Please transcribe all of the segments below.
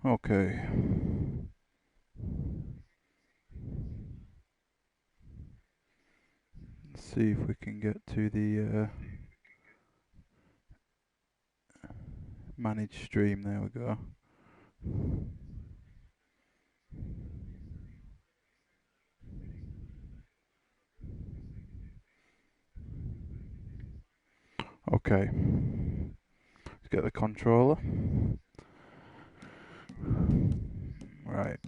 Okay. Let's see if we can get to the manage stream. There we go. Okay. Let's get the controller. Right.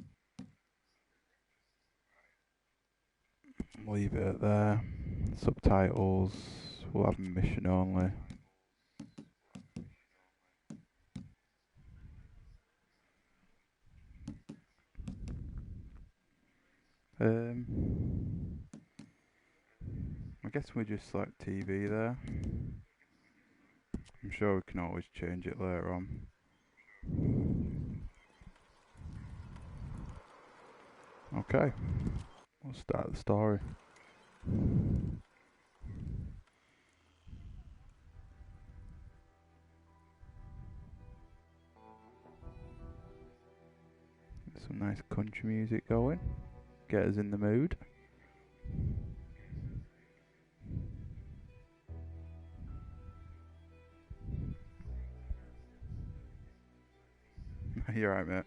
Leave it at there. Subtitles. We'll have mission only. I guess we just select TV there. I'm sure we can always change it later on. Okay. We'll start the story. Get some nice country music going. Get us in the mood. You're right, mate.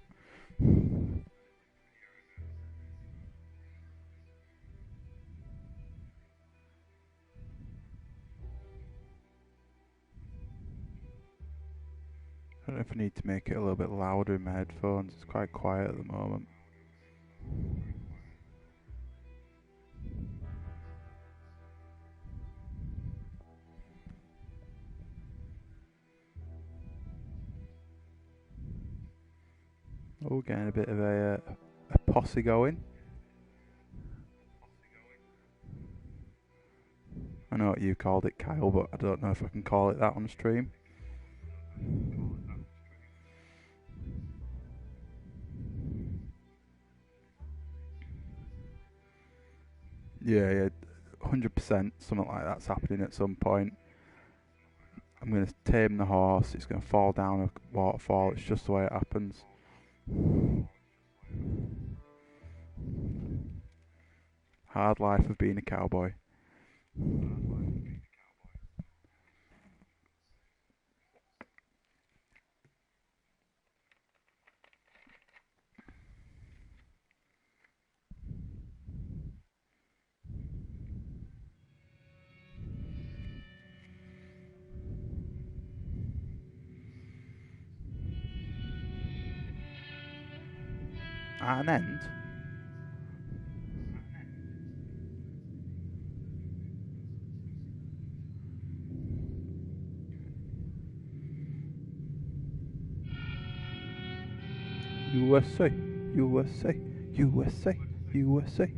I don't know if I need to make it a little bit louder in my headphones. It's quite quiet at the moment. Oh, we're getting a bit of a posse going. I know what you called it, Kyle, but I don't know if I can call it that on stream. Yeah, 100% something like that's happening at some point. I'm going to tame the horse, it's going to fall down a waterfall, it's just the way it happens. Hard life of being a cowboy. At an end? USA, USA, USA, USA.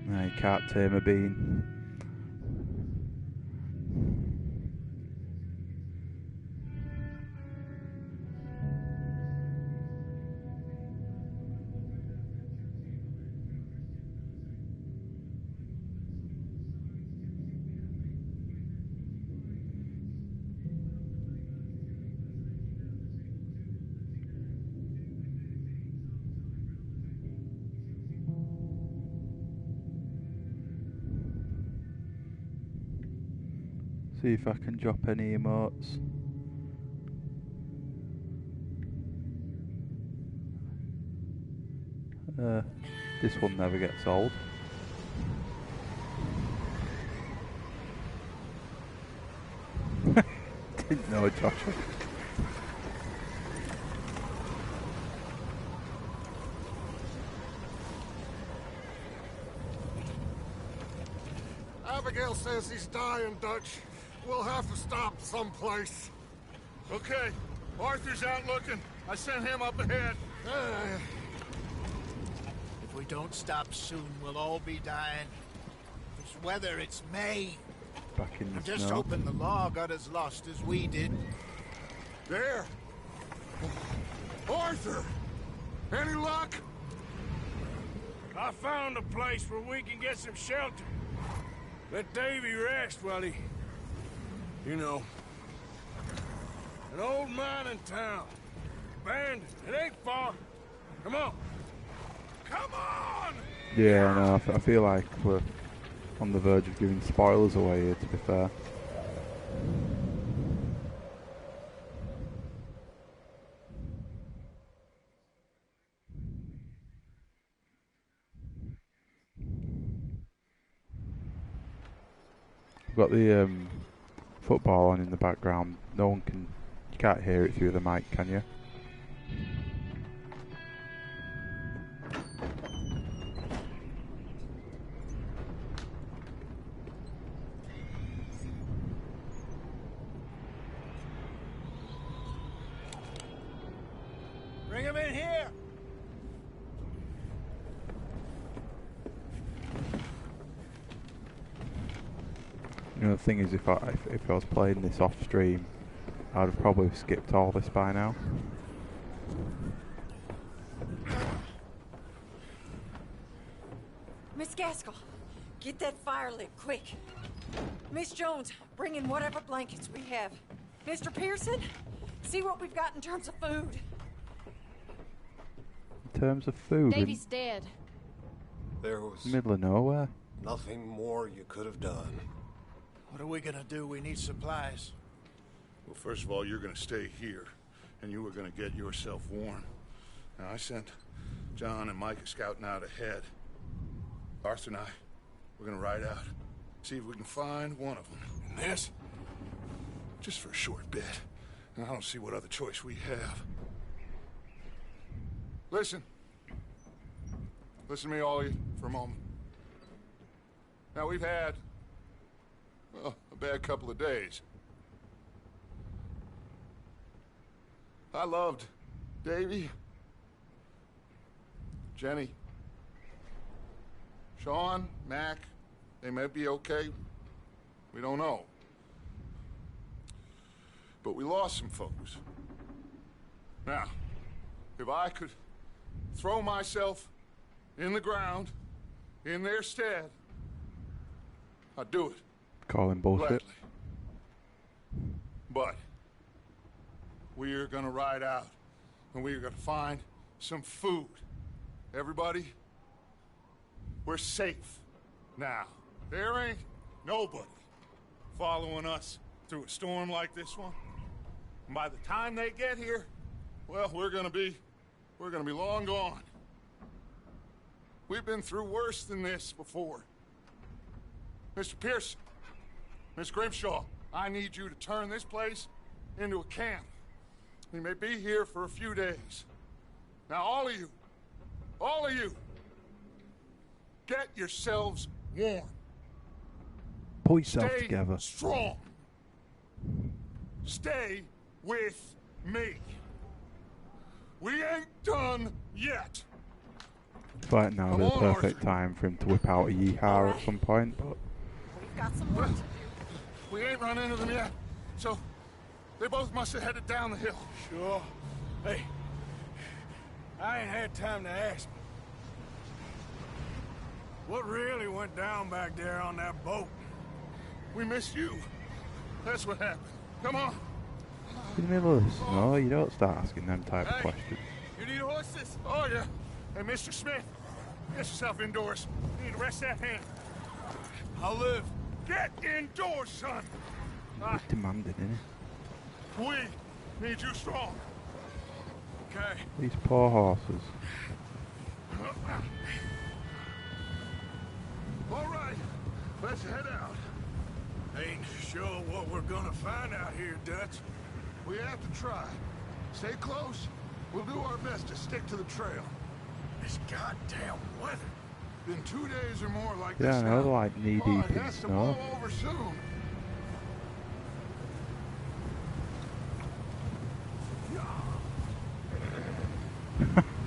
No, you can't tame a bean. See if I can drop any emotes. This one never gets old. Didn't know, Joshua. Abigail says he's dying, Dutch. We'll have to stop someplace. Okay. Arthur's out looking. I sent him up ahead. If we don't stop soon, we'll all be dying. This weather, it's May. Back in the Just snow. hoping the law got as lost as we did. There. Arthur! Any luck? I found a place where we can get some shelter. Let Davy rest while he... You know. An old mining town. Abandoned. It ain't far. Come on. Come on! Yeah, no, I feel like we're on the verge of giving spoilers away here, to be fair. I've got the football on in the background. No one can... You can't hear it through the mic, can you? Bring him in here! You know, the thing is, if I was playing this off stream, I'd have probably skipped all this by now. Miss Gaskell, get that fire lit, quick. Miss Jones, bring in whatever blankets we have. Mr. Pearson, see what we've got in terms of food. In terms of food, Davy's dead. There was in the middle of nowhere. nothing more you could have done. What are we gonna do? We need supplies. Well, first of all, you're gonna stay here, and you were gonna get yourself warm. Now, I sent John and Micah scouting out ahead. Arthur and I, we're gonna ride out, see if we can find one of them. And this, just for a short bit. And I don't see what other choice we have. Listen. Listen to me, all of you, for a moment. Now, we've had, well, a bad couple of days. I loved Davy, Jenny, Sean, Mac. They may be okay. We don't know. But we lost some folks. Now, if I could throw myself in the ground in their stead, I'd do it. Calling bullshit. Gladly. But we're gonna ride out and we're gonna find some food. Everybody, we're safe now. There ain't nobody following us through a storm like this one. And by the time they get here, well, we're gonna be long gone. We've been through worse than this before. Mr. Pearson, Miss Grimshaw, I need you to turn this place into a camp. We may be here for a few days. Now, all of you, get yourselves warm. Pull yourself Stay together. strong. Stay with me. We ain't done yet. Right now, Come the on, perfect Arthur. time for him to whip out a yeehaw at some point, but We've got some work to do. We ain't run into them yet, so they both must have headed down the hill. Sure. Hey, I ain't had time to ask. What really went down back there on that boat? We missed you. That's what happened. Come on. in the middle of the snow, you don't start asking them type of Hey. questions. You need horses? Oh, yeah. Hey, Mr. Smith, get yourself indoors. You need to rest that hand. I'll live. Get indoors, son. It's demanding, isn't it? We need you strong. Okay. These poor horses. All right, let's head out. Ain't sure what we're gonna find out here, Dutch. We have to try. Stay close. We'll do our best to stick to the trail. This goddamn weather. Been 2 days or more like Yeah, this I know, now. they're like knee Oh, deep it in has to snow. blow over soon.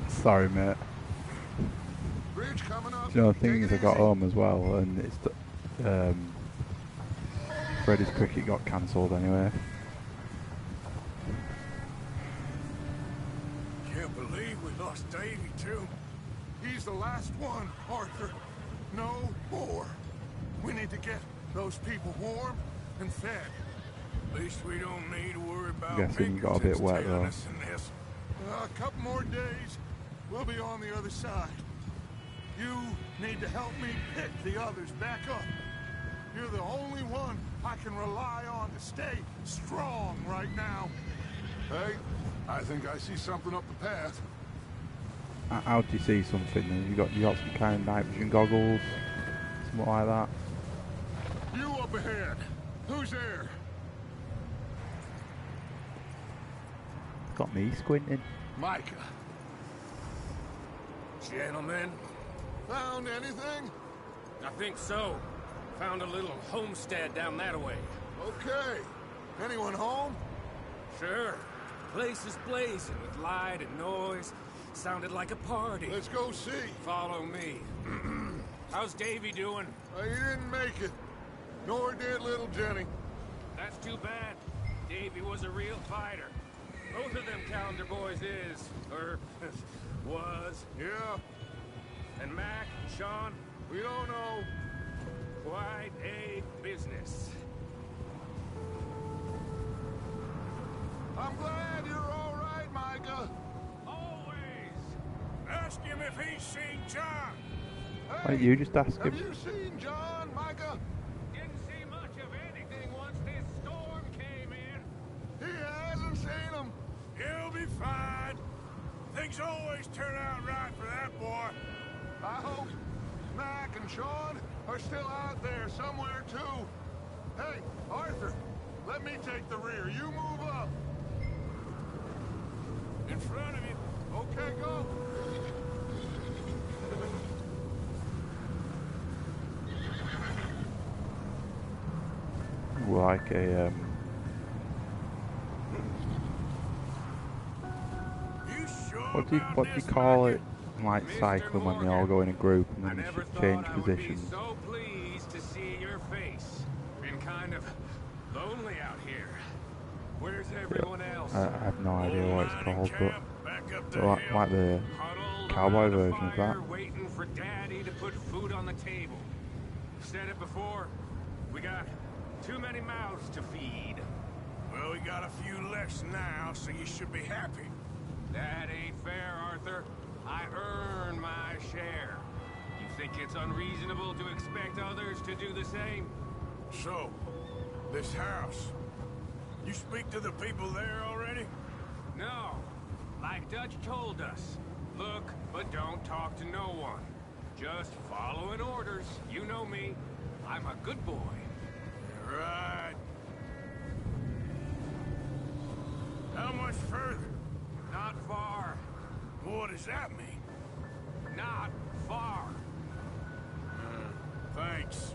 Sorry, mate. Bridge coming up. You know, the thing Take is, it I got easy. home as well, and it's Freddy's cricket got cancelled anyway. Can't believe we lost Davy, too. He's the last one, Arthur. No more. We need to get those people warm and fed. At least we don't need to worry about Guessing you got a bit Pinkertons wet, tailing though. us in this. A couple more days, we'll be on the other side. You need to help me pick the others back up. You're the only one I can rely on to stay strong right now. Hey, I think I see something up the path. How do you see something? You got some kind of night vision goggles, something like that. You up ahead. Who's there? Got me squinting. Micah. Gentlemen, Found anything? I think so. Found a little homestead down that way. Okay. Anyone home? Sure. Place is blazing with light and noise. Sounded like a party. Let's go see. Follow me. How's Davy doing? He didn't make it. Nor did little Jenny. That's too bad. Davy was a real fighter. Both of them Calendar boys is, or was. Yeah, And Mac, Sean, we don't know. quite a business. I'm glad you're all right, Micah. Always. ask him if he's seen John. Why don't you just ask Have him? you seen John, Micah? Didn't see much of anything once this storm came in. He hasn't seen him. He'll be fine. Things always turn out right for that boy. I hope Mac and Sean are still out there somewhere, too. Hey, Arthur, let me take the rear. You move up. In front of you. Okay, go. Like a You sure what do you about this, call Micah? it? Like Mr. cycling when they all go in a group and I then you never just thought change I would be positions. so pleased to see your face. Been kind of lonely out here. Where's everyone else? I have no idea what it's Mining called, but camp back up the like, hill. like the Huddled cowboy around a version of fire, that. waiting for Daddy to put food on the table. Said it before. We got too many mouths to feed. Well, we got a few less now, so you should be happy. That ain't fair, Arthur. I earn my share. You think it's unreasonable to expect others to do the same? So, this house. You speak to the people there already? No. Like Dutch told us. Look, but don't talk to no one. Just following orders. You know me. I'm a good boy. Right. How much further? Not far. What does that mean? Not far. Thanks.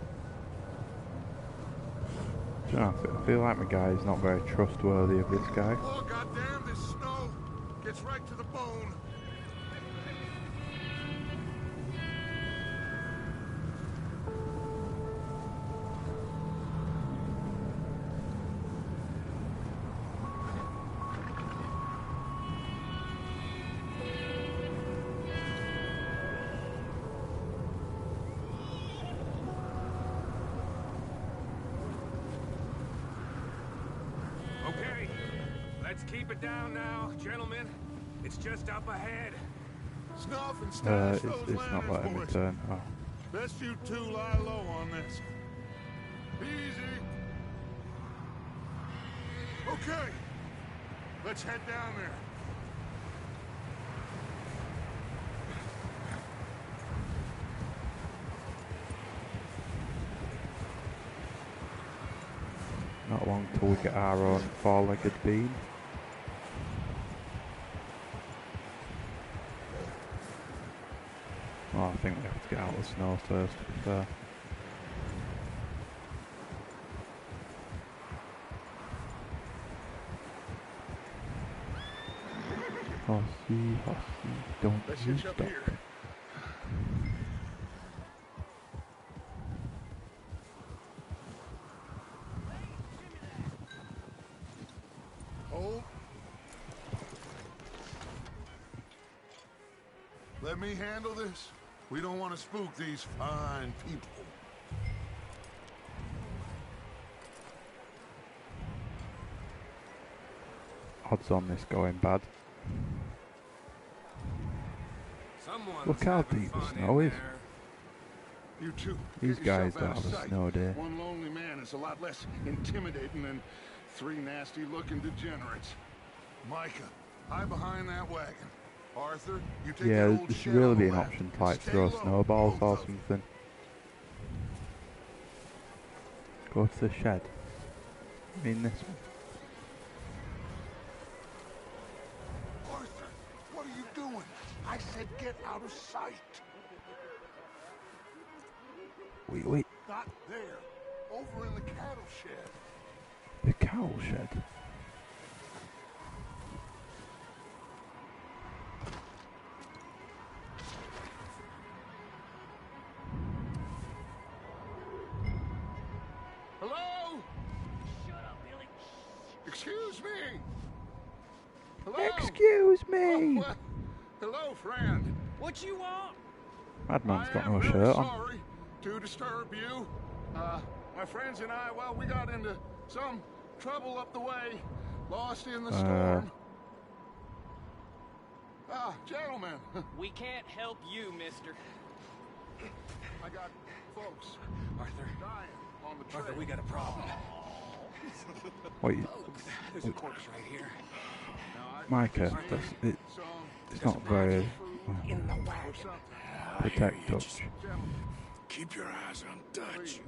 I don't know, I feel like my guy is not very trustworthy of this guy. Oh, goddamn, this snow gets right to the bone. Okay. Let's keep it down now, gentlemen. It's just up ahead. Snuff and stash those It's not lanterns, letting me boys. turn. Oh. Best you two lie low on this. Easy. Okay. Let's head down there. Not long till we get our own four-legged bean. Well, I think we have to get out of the snow first, to be fair. Horsey, horsey, don't Let's you hitch up stop. here. Hold. Let me handle this. We don't want to spook these fine people. odds on this going bad. Someone's Look how having deep the fun snow in is. there. You two. These get yourself guys don't out of have a sight. snow day. One lonely man is a lot less intimidating than three nasty-looking degenerates. Micah, hide behind that wagon. Arthur, you take that Yeah, old there should shed really on be the an left. option to like Stay throw low, snowballs both or of you. something. Go to the shed. I mean this one. Arthur, what are you doing? I said get out of sight. Wait. Not there. Over in the cattle shed. The cow shed. Hello? Shut up, Billy. Excuse me. Hello? Excuse me! Oh, well, hello, friend. What you want? Madman's got I am no very shirt on. sorry to disturb you. My friends and I, well, we got into some trouble up the way. Lost in the storm. Gentlemen. We can't help you, mister. I got folks Arthur. dying on the trail. Arthur, we got a problem. Wait, There's a corpse right here. Micah, it's not very In the wagon. protect touch. Keep your eyes on Dutch.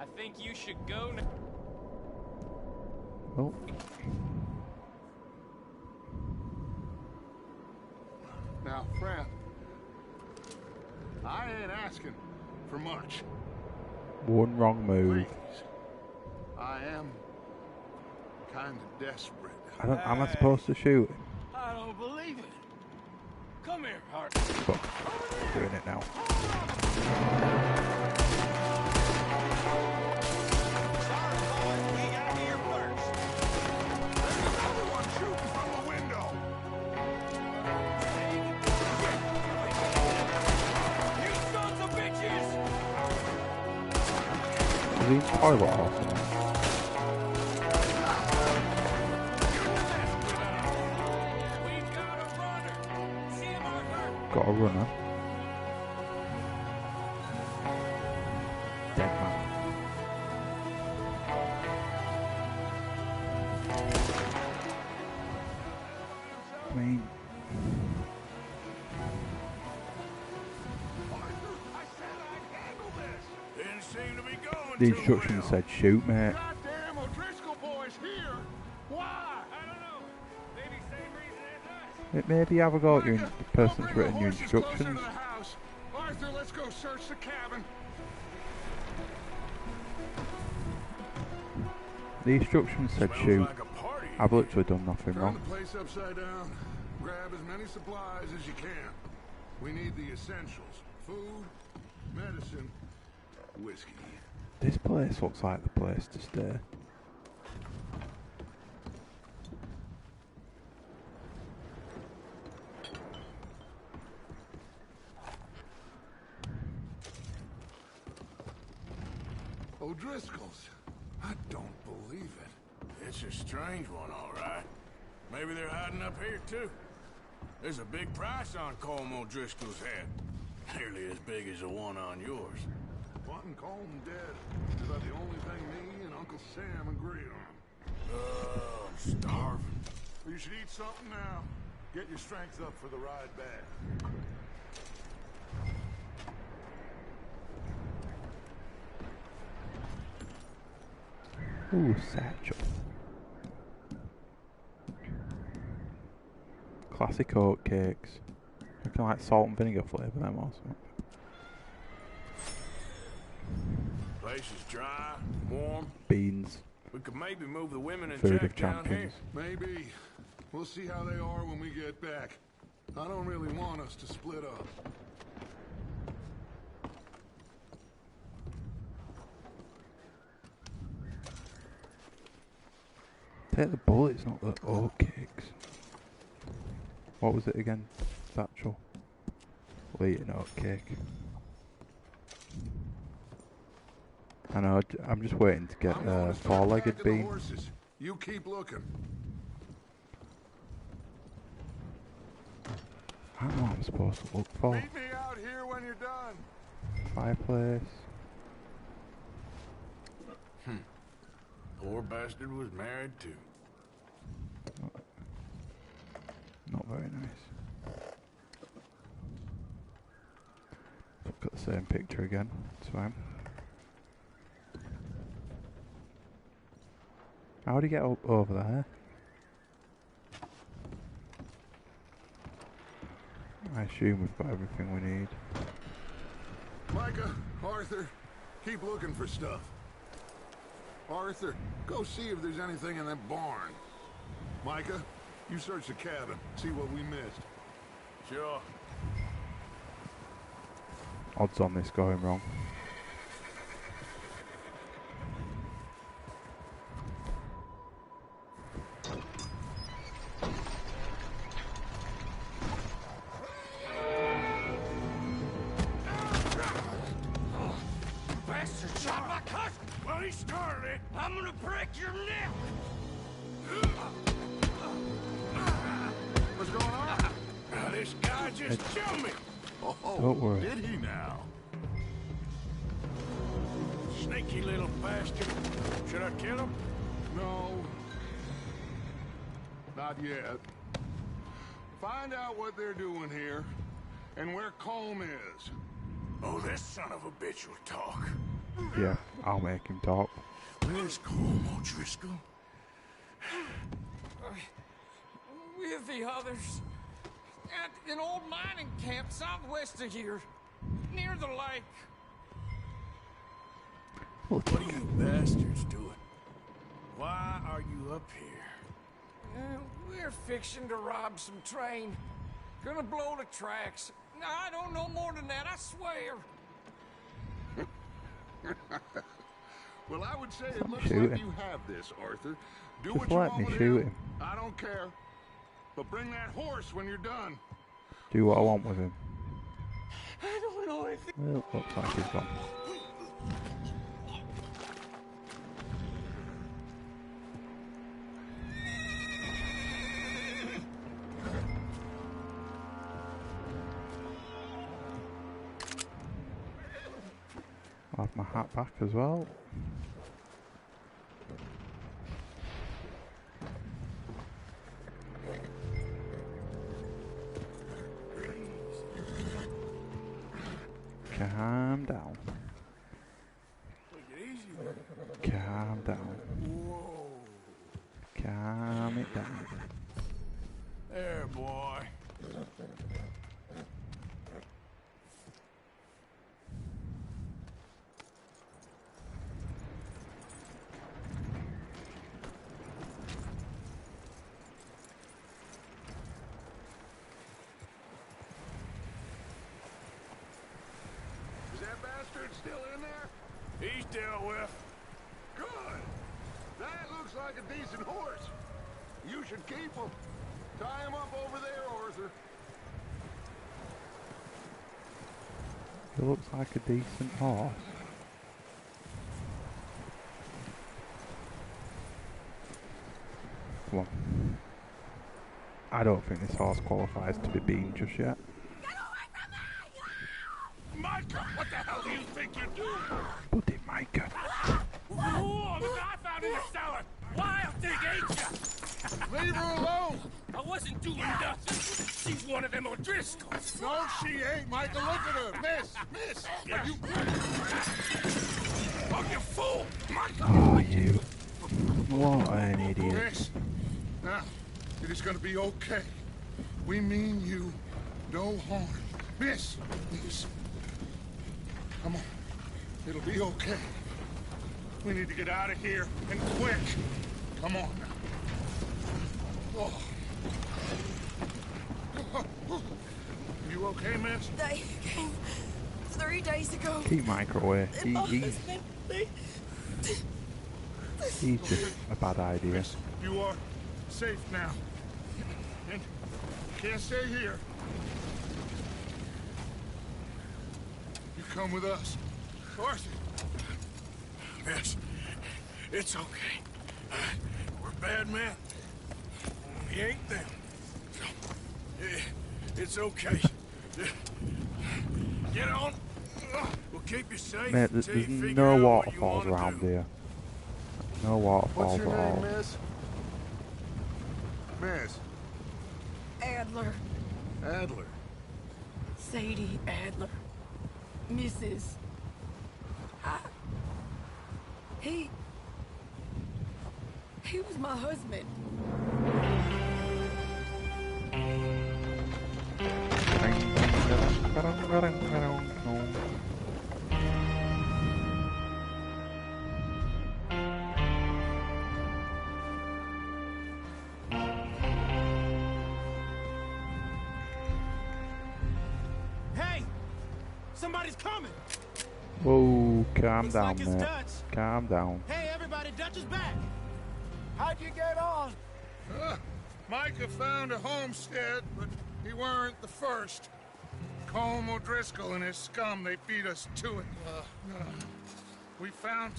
I think you should go now. Oh, Now, friend, I ain't asking for much. one wrong move. Please. I am kind of desperate. Am I supposed to shoot him? I don't believe it. Come here, Hart. But I'm doing it now. We got here first. There's another one shooting from the window. You sons of bitches! Is he in the toilet or something? We've got a runner. See him, Arthur? Got a runner. Dead man. I mean, Didn't seem to be going the too instructions well. said shoot, mate. Goddamn O'Driscoll boys here. Why? I don't know. Maybe same reason as us. Maybe have a go at your, Micah, the person's don't bring written the your horses closer instructions. to the house. Arthur, let's go search the cabin. The instructions said Smells shoot. like a party. I've literally done nothing Turn wrong. the place upside down. Grab as many supplies as you can. We need the essentials. Food, medicine, whiskey. This place looks like the place to stay. O'Driscoll's. I don't believe it. It's a strange one, all right. Maybe they're hiding up here, too. There's a big price on Colm O'Driscoll's head. Nearly as big as the one on yours. Wanting Colm dead is about the only thing me and Uncle Sam agree on. Oh, I'm starving. You should eat something now. Get your strength up for the ride back. Ooh, satchel. Classic oat cakes. I can like salt and vinegar flavour them or something. Place is dry, warm. Beans. We could maybe move the women and Food Jack of down here. champions. Maybe. We'll see how they are when we get back. I don't really want us to split up. Take the bullets, not the oat cakes. What was it again? Satchel. We'll eat an oat cake. I know, I'm just waiting to get I'm going to start four-legged packing the bean. horses. You keep looking. I don't know what I'm supposed to look for. Meet me out here when you're done. Fireplace. Poor bastard was married too. Not very nice. Look at the same picture again. It's fine. How do you get up over there? I assume we've got everything we need. Micah, Arthur, keep looking for stuff. Arthur, go see if there's anything in that barn. Micah, you search the cabin, see what we missed. Sure. Odds on this going wrong. Bastard shot my cousin! Well, he started it. I'm gonna break your neck! What's going on? This guy just killed me! Oh, Don't worry. did he now? Sneaky little bastard. Should I kill him? No. Not yet. Find out what they're doing here, and where Colm is. Oh, this son of a bitch will talk. Yeah, I'll make him talk. Where's Colm O'Driscoll? With the others. At an old mining camp southwest of here. Near the lake. What are you bastards doing? Why are you up here? We're fixing to rob some train. Gonna blow the tracks. I don't know more than that, I swear. Well, I would say it looks Shoot like him. you have this, Arthur. Do Just what you let want me with shoot him. him. I don't care. But bring that horse when you're done. Do what I want with him. I don't know if... Well, looks like he's gone. I'll have my hat back as well. Calm down. Take it easy. Calm down. Whoa. Calm it down. There, boy. Is that bastard still in there? He's dealt with. Good. That looks like a decent horse. You should keep him. Tie him up over there, Arthur. He looks like a decent horse. Come on. I don't think this horse qualifies to be beaten just yet. Micah, what the hell do you think you're doing? Bloody Micah. Oh, the guy found in the cellar. Wild thing, ain't ya? Leave her alone. I wasn't doing nothing. She's one of them O'Driscolls. No, she ain't, Micah. Look at her. Miss. Are you... Oh, you fool! Micah! Oh, you. What an idiot. Miss. Now, it is going to be okay. We mean you no harm. Miss. Come on. It'll be okay. We need to get out of here, and quick. Come on now. Oh. You okay, miss? They came 3 days ago. Keep Micah away. And my He's husband, just a bad idea. Miss, you are safe now. And you can't stay here. You come with us. Arthur. Miss, it's okay. We're bad men. We ain't them. It's okay. Get on. We'll keep you safe Mate, until there's you figure no out what you waterfalls wanna around do. here. No waterfalls What's your at all. name, miss? Miss Adler. Adler. Sadie Adler. Mrs. He was my husband. Hey! Somebody's coming! Whoa, calm Looks down, like it's mate. Dutch. Calm down. Hey, everybody, Dutch is back! How'd you get on? Micah found a homestead, but he weren't the first. Colm O'Driscoll and his scum, they beat us to it. We found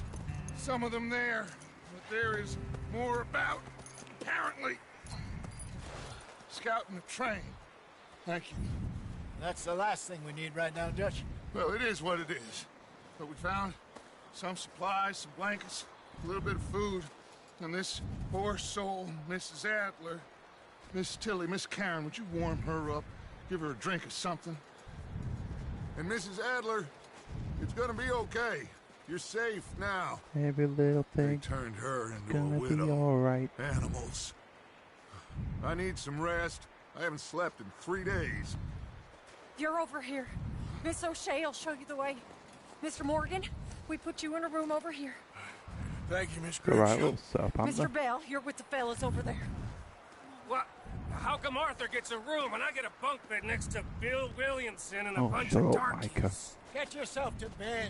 some of them there, but there is more about, apparently. Scouting the train. Thank you. That's the last thing we need right now, Dutch. Well, it is what it is. But we found some supplies, some blankets, a little bit of food, and this poor soul, Mrs. Adler, Miss Tilly, Miss Karen, would you warm her up? Give her a drink or something? And Mrs. Adler, it's gonna be okay. You're safe now. Every little They thing turned her into a gonna be widow. alright. Animals. I need some rest. I haven't slept in 3 days. You're over here. Miss O'Shea will show you the way. Mr. Morgan, we put you in a room over here. Thank you, Miss Alright, Grimshaw. little setup, aren't Mr. Bell, you're with the fellas over there. What? How come Arthur gets a room and I get a bunk bed next to Bill Williamson and a Oh, bunch shut of up, darkies? Micah. Get yourself to bed.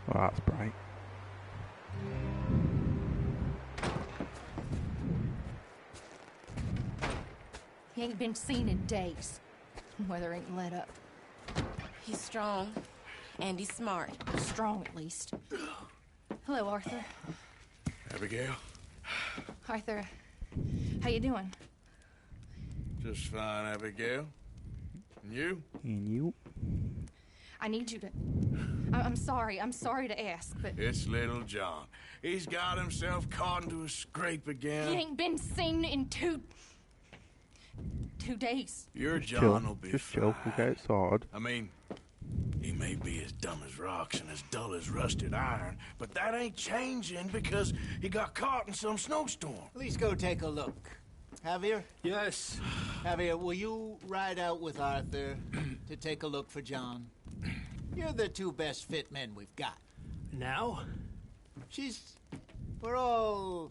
Oh, that's bright. He ain't been seen in days. Weather ain't let up. He's strong, and he's smart. Strong, at least. Hello, Arthur. Abigail? Arthur, how you doing? Just fine, Abigail. And you? And you? I need you to... I'm sorry to ask, but... It's little John. He's got himself caught into a scrape again. He ain't been seen in 2 days. Your Chill. John will be Just fine. chill. We'll get it sorted. I mean, he may be as dumb as rocks and as dull as rusted iron, but that ain't changing because he got caught in some snowstorm. Please go take a look. Javier? Yes. Javier, will you ride out with Arthur to take a look for John? You're the 2 best fit men we've got. Now? We're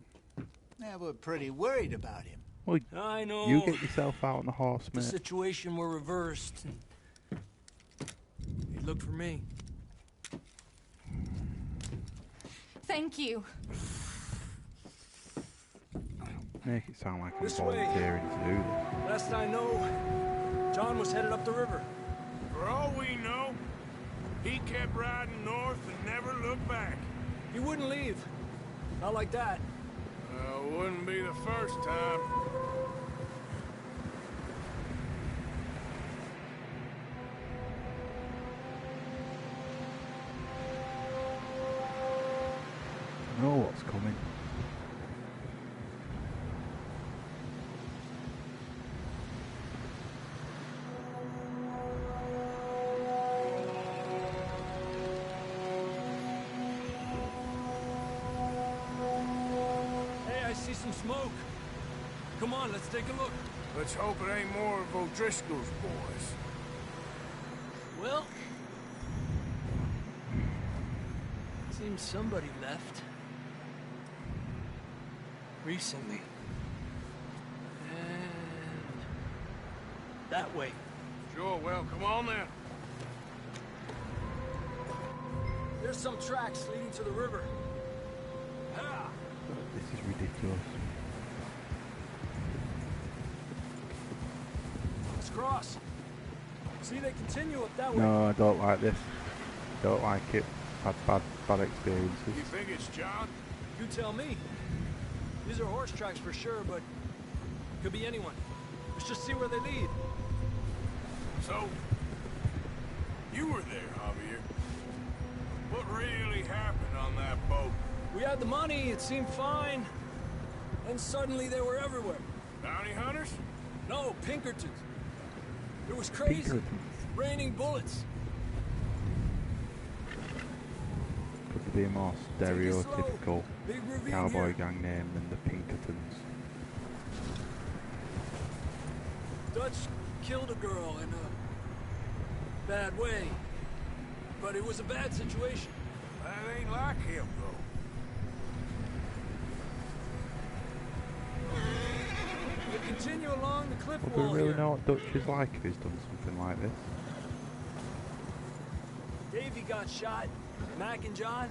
pretty worried about him. Well, I know. you get yourself out on the horse, The mate. situation were reversed. He looked for me. Thank you. Make it sound like I'm This way. volunteering to do this. Last I know, John was headed up the river. For all we know, he kept riding north and never looked back. He wouldn't leave. Not like that. Wouldn't be the first time. I know what's coming. Hey, I see some smoke. Come on, let's take a look. Let's hope it ain't more of O'Driscoll's boys. Well, seems somebody left. Recently. And that way. Sure, well, come on then. There's some tracks leading to the river. Ha! This is ridiculous. Let's cross. See, they continue up that way. No, I don't like this. Don't like it. Bad experiences. You think it's John? You tell me. These are horse tracks for sure, but could be anyone. Let's just see where they lead. So, you were there, Javier. What really happened on that boat? We had the money, it seemed fine. And suddenly they were everywhere. Bounty hunters? No, Pinkertons. It was crazy. Pinkertons. Raining bullets. Could be a more stereotypical Big ravine cowboy here. gang name than the Pinkertons. Dutch killed a girl in a bad way. But it was a bad situation. That ain't like him, though. We continue along the cliff But do wall we really here. know what Dutch is like if he's done something like this? Davey got shot. Mac and John,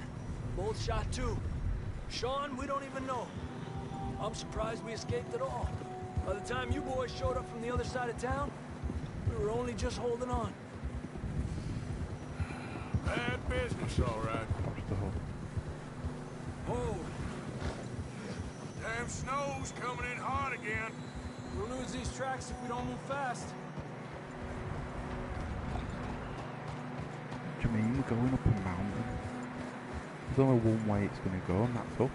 both shot too. Sean, we don't even know. I'm surprised we escaped at all. By the time you boys showed up from the other side of town, we were only just holding on. Bad business, all right. Watch the hole. Oh, Damn snow's coming in hard again. we'll lose these tracks if we don't move fast. What do you mean we're going up a mountain? There's only one way it's going to go, and that's up.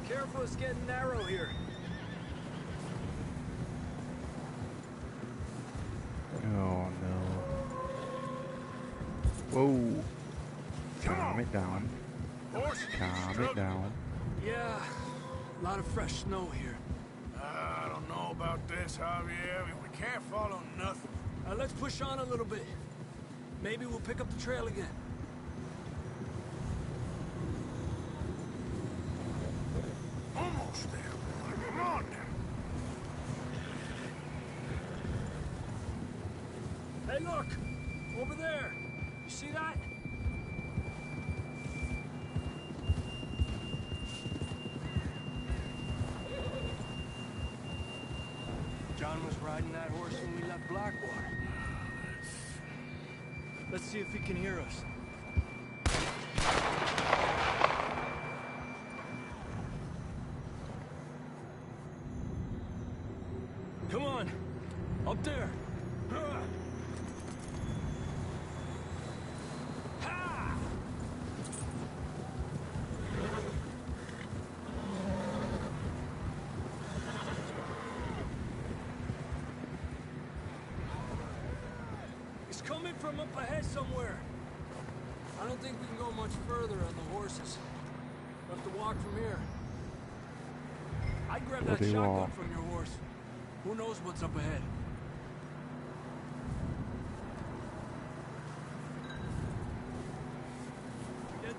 Careful, it's getting narrow here. Oh no. Whoa. Calm it down. Horses Calm it struggling. down. Yeah, a lot of fresh snow here. I don't know about this, Javier. We can't follow nothing. Let's push on a little bit. Maybe we'll pick up the trail again. Almost there, boy. Come on now. Hey, look! Over there! You see that? John was riding that horse when we left Blackwater. Let's see if he can hear us. Come on! Up there! Ha! He's coming from up ahead somewhere. I don't think we can go much further on the horses. We'll have to walk from here. I'd grab that Bloody shotgun walk. from your horse. Who knows what's up ahead? Get-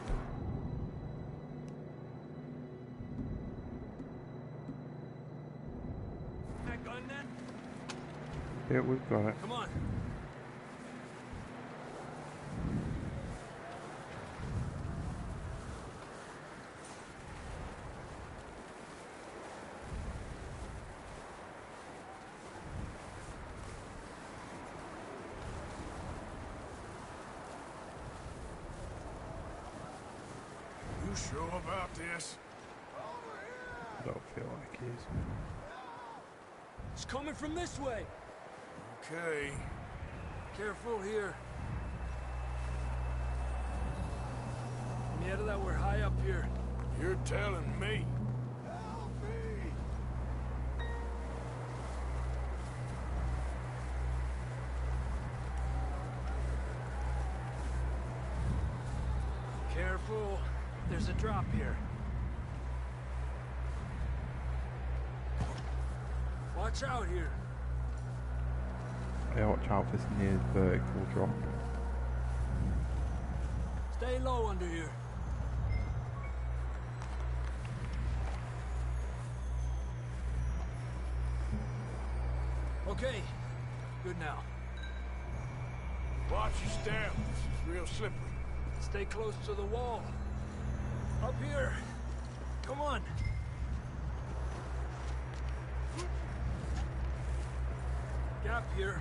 That gun then? Yeah, we've got it. Come on. You sure about this? I don't feel like he is. It's coming from this way. Okay. Careful here. Nieta, that we're high up here. You're telling me. Careful. There's a drop here. Watch out here. Yeah, watch out for this near vertical drop. Stay low under here. Okay. Good now. Watch your step. It's real slippery. Stay close to the wall. Up here. Come on. Gap here.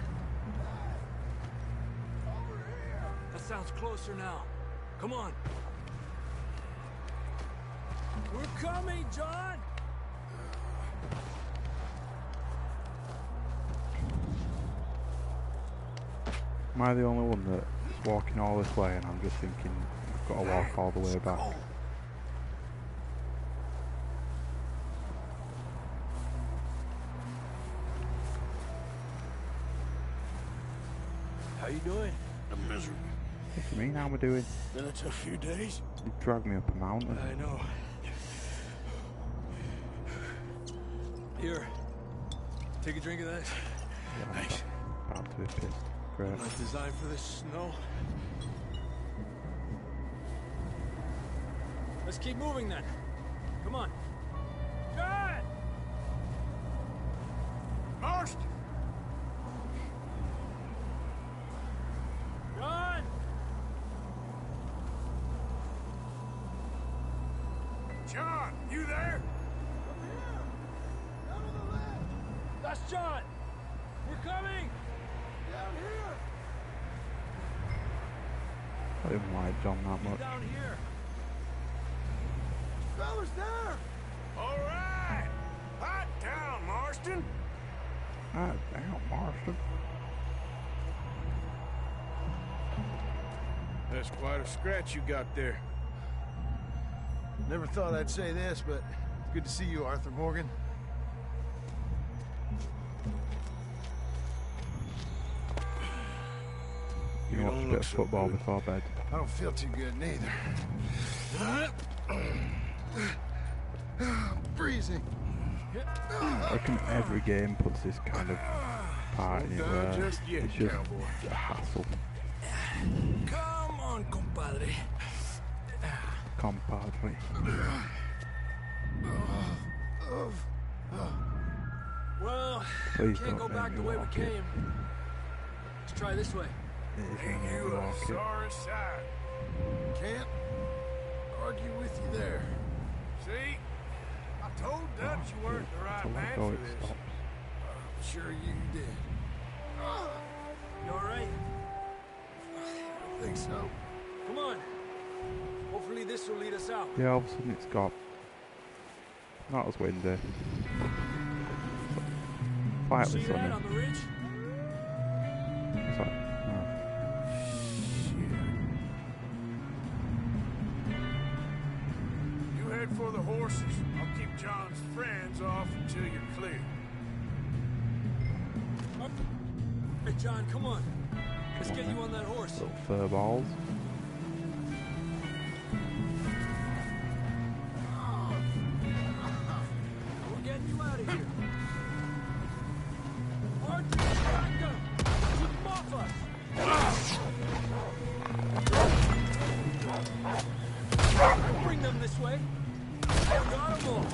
That sounds closer now. Come on. We're coming, John! Am I the only one that's walking all this way and I'm just thinking I've got to walk all the way back? How you doing? I'm miserable. What do you mean, how am I doing? Been a tough few days. You dragged me up a mountain. I know. Here. Take a drink of that. Yeah, Thanks. About to be pissed. Great. Not designed for this snow. Let's keep moving then. Come on. John! Marston! John! John, you there? That's John! We're coming! Down here! I didn't like John that much. Down here! Fellas there! All right! Hot down, Marston! Ah, damn, Marston. That's quite a scratch you got there. Never thought I'd say this, but good to see you, Arthur Morgan. You watched a bit of football before bed. I don't feel too good neither. Freezing. I reckon every game puts this kind of part in it where just yet, it's just cowboy. a hassle. Come on, compadre. Compadre. Well, Please can't go don't back make the me way we walk it. came. Let's try this way. It is Ain't gonna you a walk it. sorry sight? Can't argue with you there. See? I told Dutch you weren't the right Till I man go, for it this. stops. Sure you did. You alright? I think so. Come on. Hopefully this will lead us out. Yeah, all of a sudden it's got not as windy. Slightly See that sunny. on the ridge? What's that? No. You head for the horses. I'll keep John's friends off until you're clear. Up. Hey, John, come on. Let's Come on, get you then. on that horse. Little fur balls. We're getting you out of here. Arthur, back up. Keep them off us. Bring them this way. Got them all.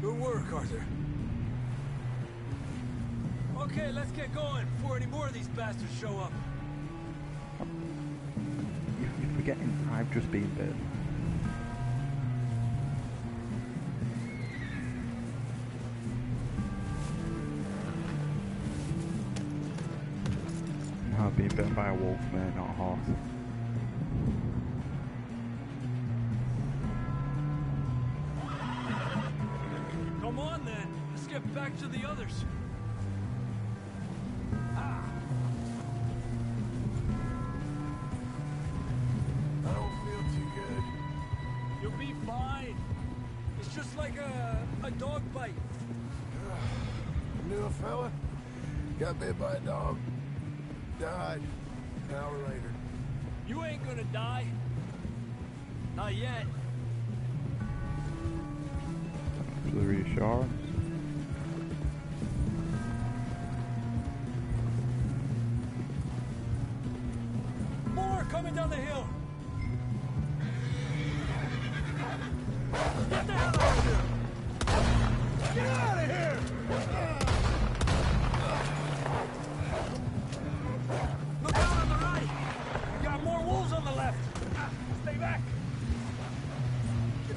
Good work, Arthur. Okay, let's get going before any more of these bastards show up. You're forgetting I've just been bitten. No, I've been bitten by a wolf, mate, not a horse. Come on, then. Let's get back to the others. I don't feel too good. You'll be fine. It's just like a dog bite. Knew a fella, got bit by a dog, died an hour later. You ain't gonna die. Not yet. For the reassurance. More coming down the hill. Get the hell out of here! Get out of here!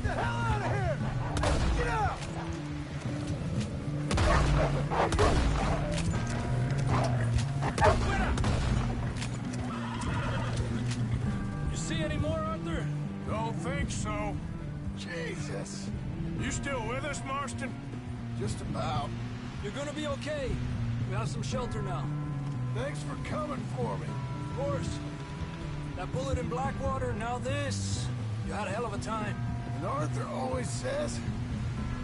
the hell out of here! Get out! You see any more, Arthur? Don't think so. Jesus. You still with us, Marston? Just about. You're gonna be okay. We have some shelter now. Thanks for coming for me. Of course. That bullet in Blackwater, now this. You had a hell of a time. And Arthur always says,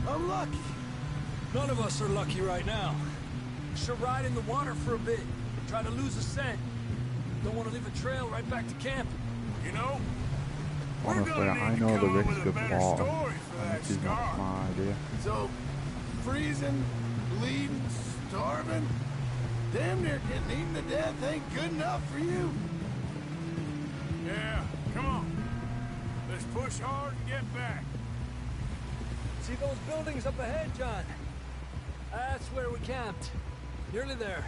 I'm lucky. None of us are lucky right now. Should ride in the water for a bit. Try to lose a scent. Don't want to leave a trail right back to camp. You know, Honestly, I know the risk of water, and this is not my idea. So, freezing, bleeding, starving, damn near getting eaten to death ain't good enough for you. Yeah, come on. Let's push hard and get back. See those buildings up ahead, John? That's where we camped. Nearly there.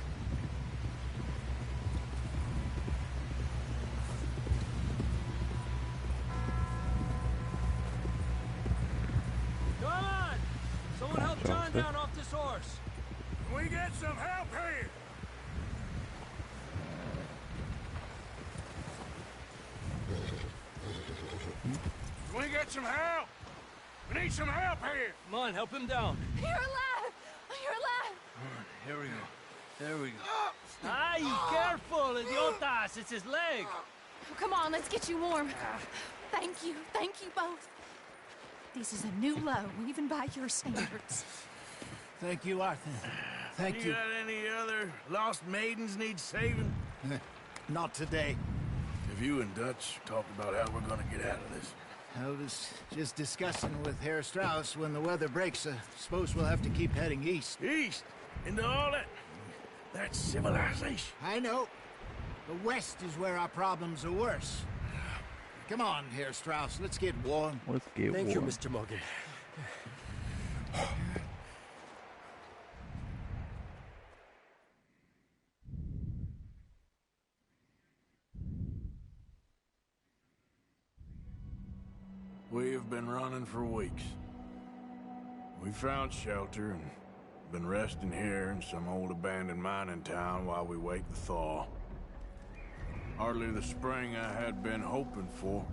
Come on! Someone help John down off this horse. Can we get some help here? Can we get some help? We need some help here. Come on, help him down. You're alive! You're alive! Here we go. There we go. Ay, careful, idiotas. It's his leg. Come on, let's get you warm. Thank you both. This is a new low, even by your standards. Thank you, Arthur. Thank you. Got any other lost maidens need saving? Not today. Have you and Dutch talked about how we're gonna get out of this? I was just discussing with Herr Strauss when the weather breaks. Suppose we'll have to keep heading east. East? Into all that... That's civilization. I know. The west is where our problems are worse. Come on, Herr Strauss. Let's get warm. Let's get Thank you, warm. Mr. Morgan. We've been running for weeks. We found shelter and been resting here in some old abandoned mining town while we wait the thaw. Hardly the spring I had been hoping for.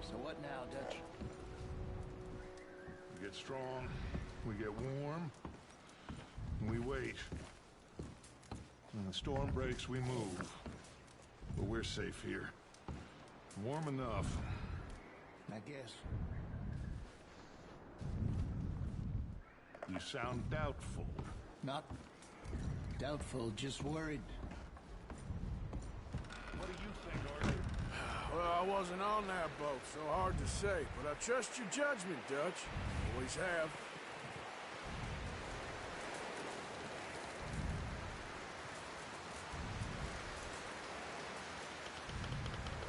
So what now, Dutch? We get strong, we get warm, and we wait. When the storm breaks, we move. But we're safe here. Warm enough. I guess. You sound doubtful. Not doubtful, just worried. What do you think, Arthur? Well, I wasn't on that boat, so hard to say. But I trust your judgment, Dutch. Always have.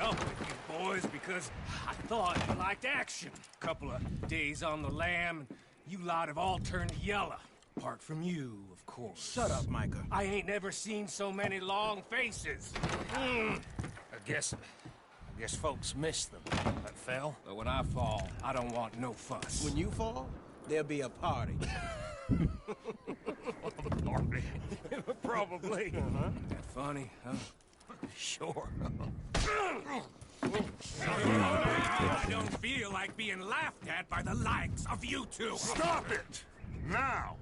Up with you boys because I thought you liked action. Couple of days on the lam, and you lot have all turned yellow. Apart from you, of course. Shut up, Micah. I ain't never seen so many long faces. I guess folks miss them. That fell. But when I fall, I don't want no fuss. When you fall, there'll be a party. Party. Probably. That funny, huh? Sure. I don't feel like being laughed at by the likes of you two. Stop it! Now!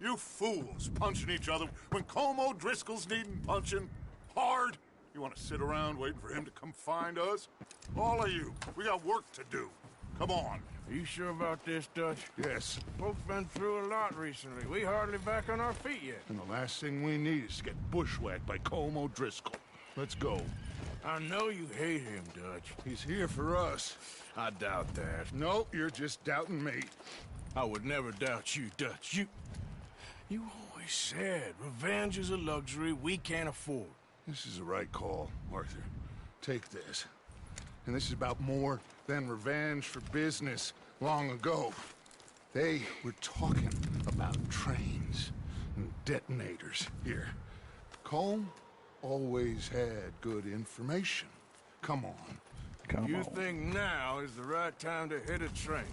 You fools punching each other when Colm O'Driscoll's needing punching hard. You want to sit around waiting for him to come find us? All of you, we got work to do. Come on. Are you sure about this, Dutch? Yes. Folks been through a lot recently. We hardly back on our feet yet. And the last thing we need is to get bushwhacked by Colm O'Driscoll. Let's go. I know you hate him, Dutch. He's here for us. I doubt that. No, you're just doubting me. I would never doubt you, Dutch. You always said revenge is a luxury we can't afford. This is the right call, Arthur. Take this. And this is about more than revenge for business long ago. They were talking about trains and detonators here. Colm always had good information. Come on. You think now is the right time to hit a train?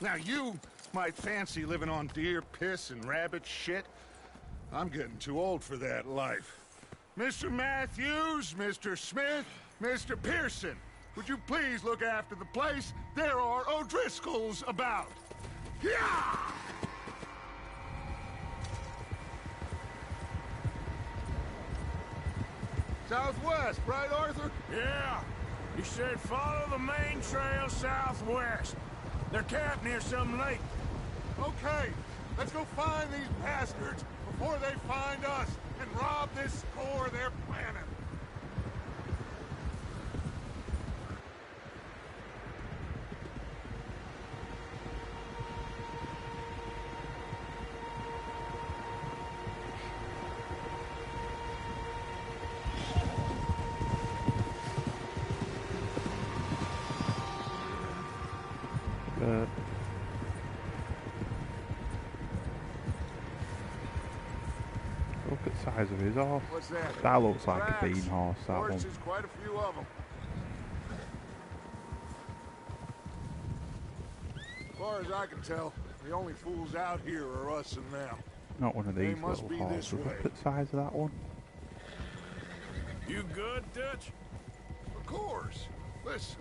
Now you might fancy living on deer piss and rabbit shit. I'm getting too old for that life. Mr. Matthews, Mr. Smith, Mr. Pearson, would you please look after the place? There are O'Driscolls about. Yeah! Southwest, right, Arthur? Yeah. He said follow the main trail southwest. They're camped near some lake. Okay, let's go find these bastards before they find us and rob this score they're planning. Look at the size of his horse. What's that? That looks like Rats. a bean horse, that one. Horses, quite a few of them. As far as I can tell, the only fools out here are us and them. Not one of They these must little be horses. this Look way. at the size of that one. You good, Dutch? Of course. Listen,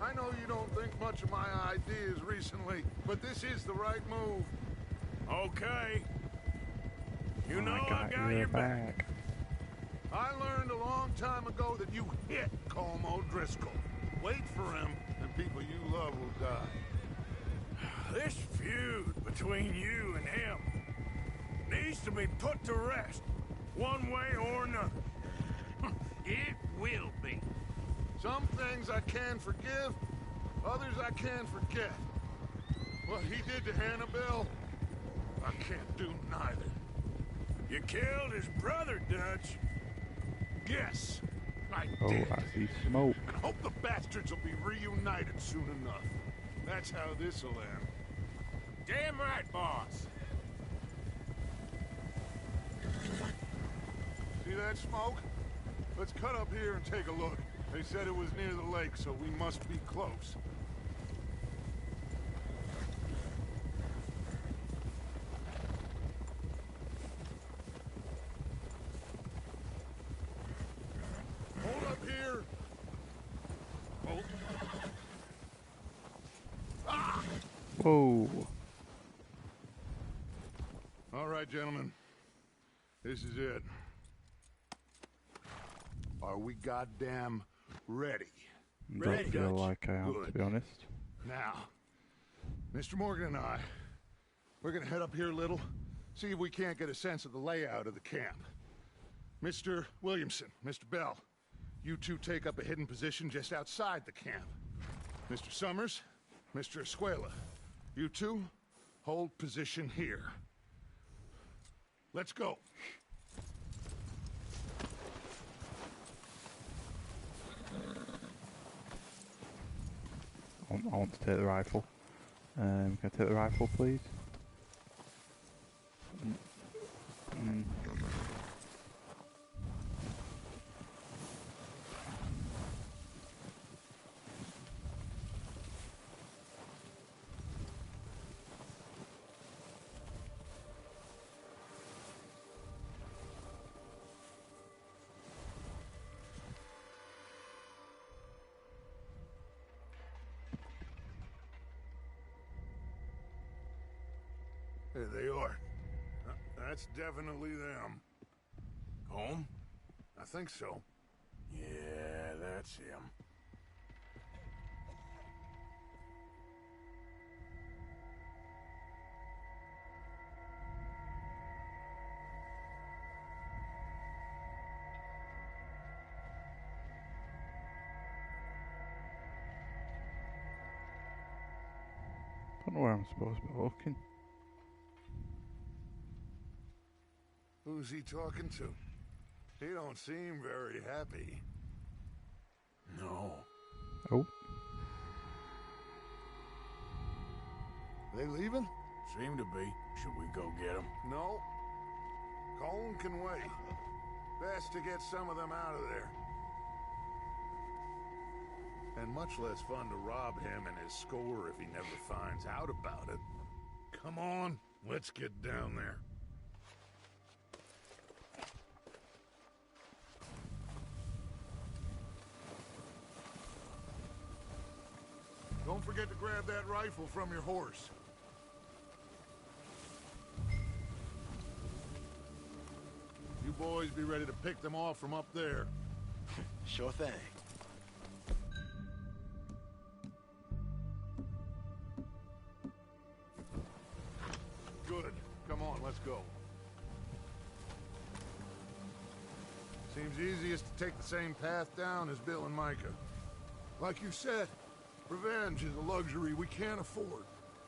I know you don't think much of my ideas recently, but this is the right move. Okay. You know I got your your back. I learned a long time ago that you hit Colm O'Driscoll. Wait for him, and people you love will die. This feud between you and him needs to be put to rest, one way or another. It will be. Some things I can forgive, others I can't forget. What he did to Annabelle, I can't do neither. You killed his brother, Dutch. Yes, I Oh, did. I see smoke. I hope the bastards will be reunited soon enough. That's how this'll end. Damn right, boss. See that smoke? Let's cut up here and take a look. They said it was near the lake, so we must be close. Hold up here. Hold. Ah! Whoa. All right, gentlemen. This is it. Are we goddamn ready? Don't feel like I am, to be honest. Now, Mr. Morgan and I, we're gonna head up here a little, see if we can't get a sense of the layout of the camp. Mr. Williamson, Mr. Bell, you two take up a hidden position just outside the camp. Mr. Summers, Mr. Escuela, you two hold position here. Let's go. I want to take the rifle. Can I take the rifle, please? There they are. That's definitely them. Home? I think so. Yeah, that's him. Don't know where I'm supposed to be looking. Who's he talking to? He don't seem very happy. No. Oh. They leaving? Seem to be. Should we go get him? No. Colin can wait. Best to get some of them out of there. And much less fun to rob him and his score if he never finds out about it. Come on, let's get down there. Don't forget to grab that rifle from your horse. You boys be ready to pick them off from up there. Sure thing. Good. Come on, let's go. Seems easiest to take the same path down as Bill and Micah. Like you said, revenge is a luxury we can't afford.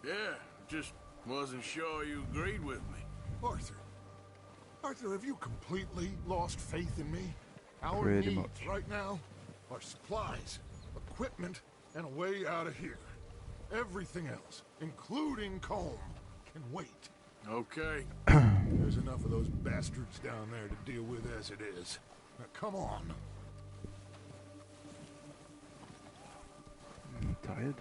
Yeah, just wasn't sure you agreed with me. Arthur, have you completely lost faith in me? Our Pretty needs much. right now are supplies, equipment, and a way out of here. Everything else, including Colm, can wait. Okay. There's enough of those bastards down there to deal with as it is. Now, come on. I'm tired.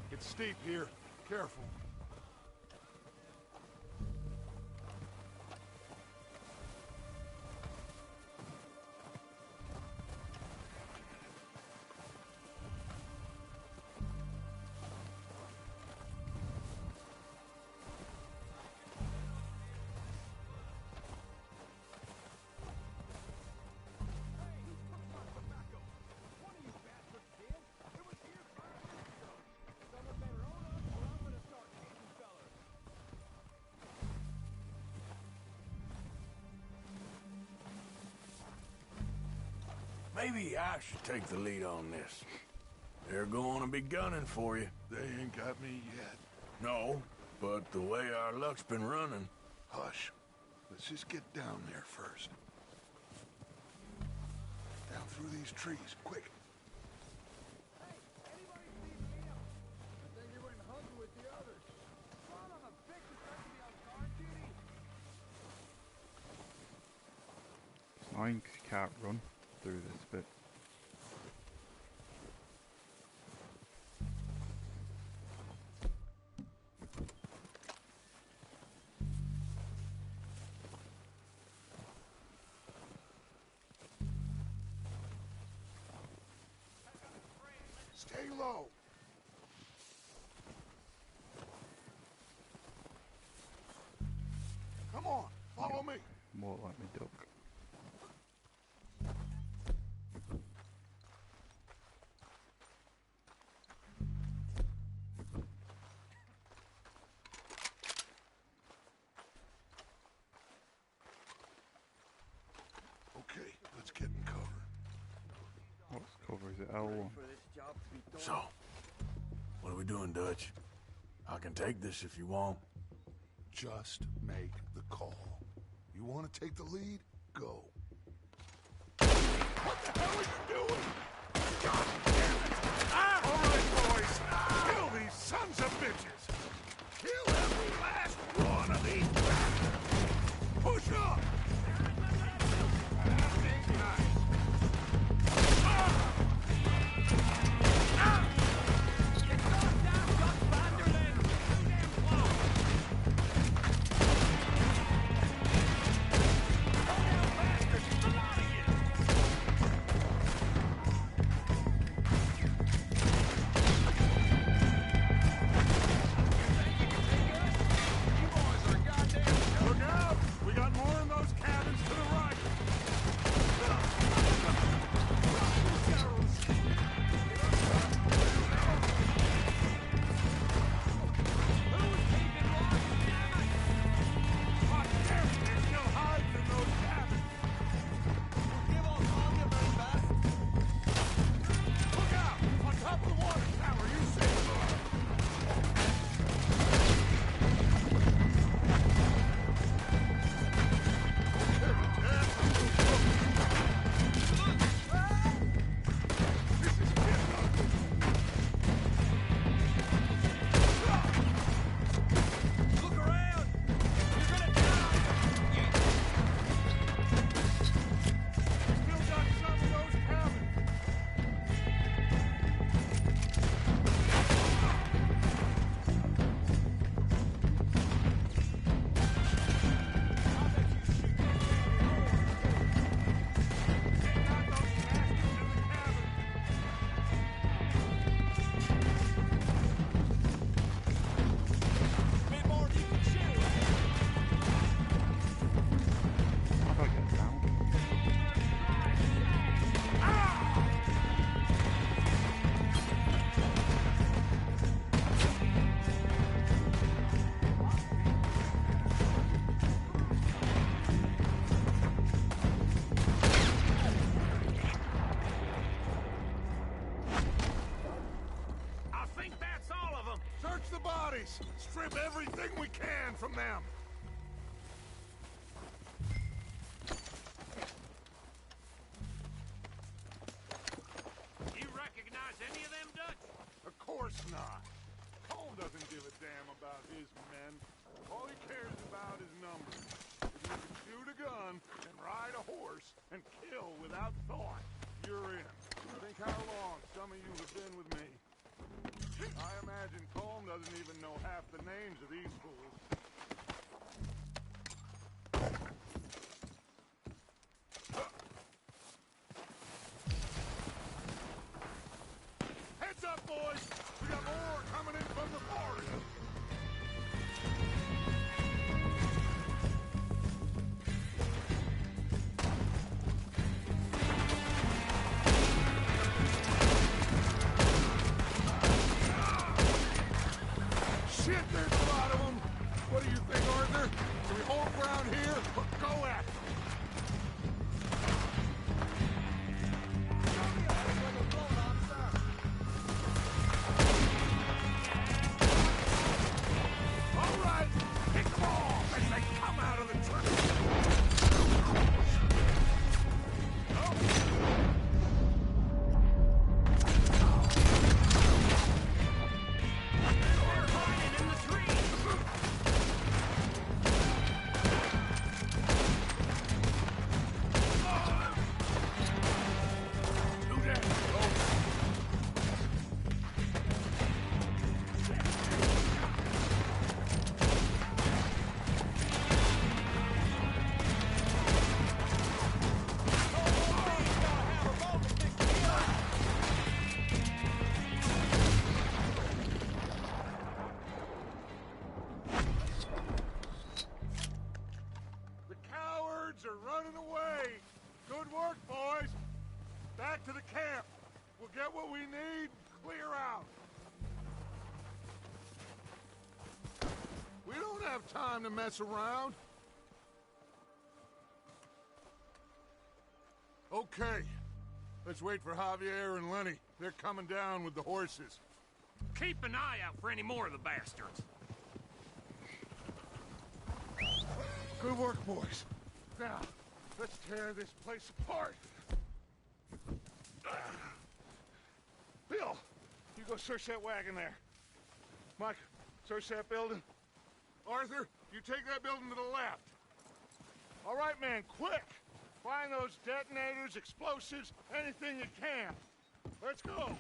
It's steep here. Careful. Maybe I should take the lead on this. They're going to be gunning for you. They ain't got me yet. No, but the way our luck's been running... Hush. Let's just get down there first. Down through these trees, quick. It's annoying 'cause you can't run through this bit. Stay low. Come on, follow me. Won't let me duck. Okay, let's get in cover. What's cover? Is it L1? So, what are we doing, Dutch? I can take this if you want. Just make the call. You want to take the lead? Go. What the hell are you doing? God damn it! All right, boys. Kill these sons of bitches. Kill every last one of these bastards. Push up. That ain't nice. about thought. You're in. Think how long some of you have been with me. I imagine Colm doesn't even know half the names of these fools. Heads up, boys! We got more coming in from the forest! Shit, there's a lot of them! What do you think, Arthur? Do we hold ground here or go at it? All right, pick them off as they come out of the truck. Are running away. Good work, boys. Back to the camp. We'll get what we need, clear out. We don't have time to mess around. Okay. Let's wait for Javier and Lenny. They're coming down with the horses. Keep an eye out for any more of the bastards. Good work, boys. Now, let's tear this place apart. Bill, you go search that wagon there. Mike, search that building. Arthur, you take that building to the left. All right, man, quick! Find those detonators, explosives, anything you can. Let's go!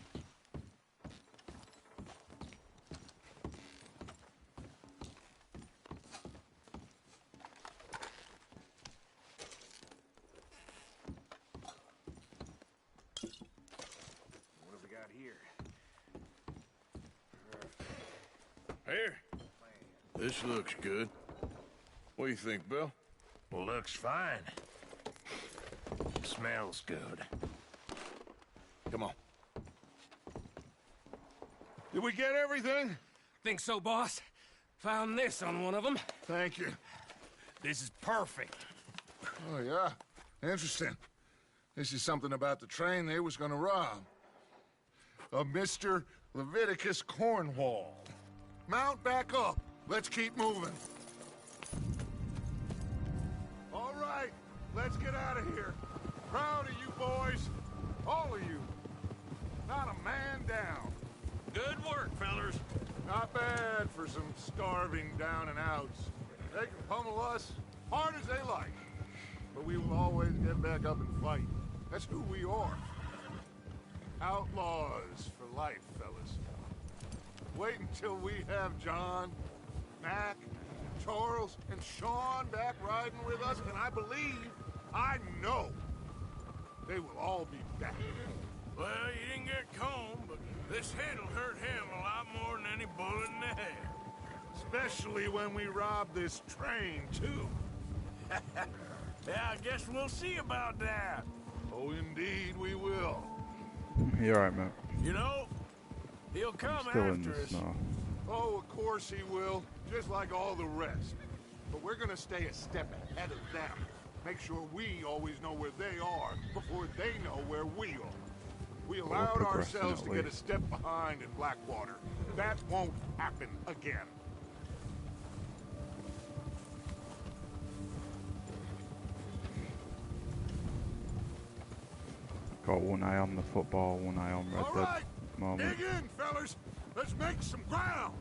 Here. This looks good. What do you think, Bill? Looks fine. Smells good. Come on. Did we get everything? Think so, boss. Found this on one of them. Thank you. This is perfect. Oh, yeah? Interesting. This is something about the train they was gonna rob. A Mr. Leviticus Cornwall. Mount back up. Let's keep moving. All right, let's get out of here. Proud of you boys. All of you. Not a man down. Good work, fellers. Not bad for some starving down and outs. They can pummel us hard as they like. But we will always get back up and fight. That's who we are. Outlaws for life, fellas. Wait until we have John, Mac, Charles, and Sean back riding with us, and I know, they will all be back. Well, you didn't get Colm, but this hit'll hurt him a lot more than any bullet in the head. Especially when we rob this train, too. Yeah, I guess we'll see about that. Oh, indeed we will. You're right, mate. You know, he'll come Still in after the us. snow. Oh, of course he will, just like all the rest. But we're gonna stay a step ahead of them. Make sure we always know where they are before they know where we are. We allowed ourselves to get a step behind in Blackwater. That won't happen again. Got one eye on the football, one eye on Red All Dead right, at the moment. dig in, fellas. Let's make some ground.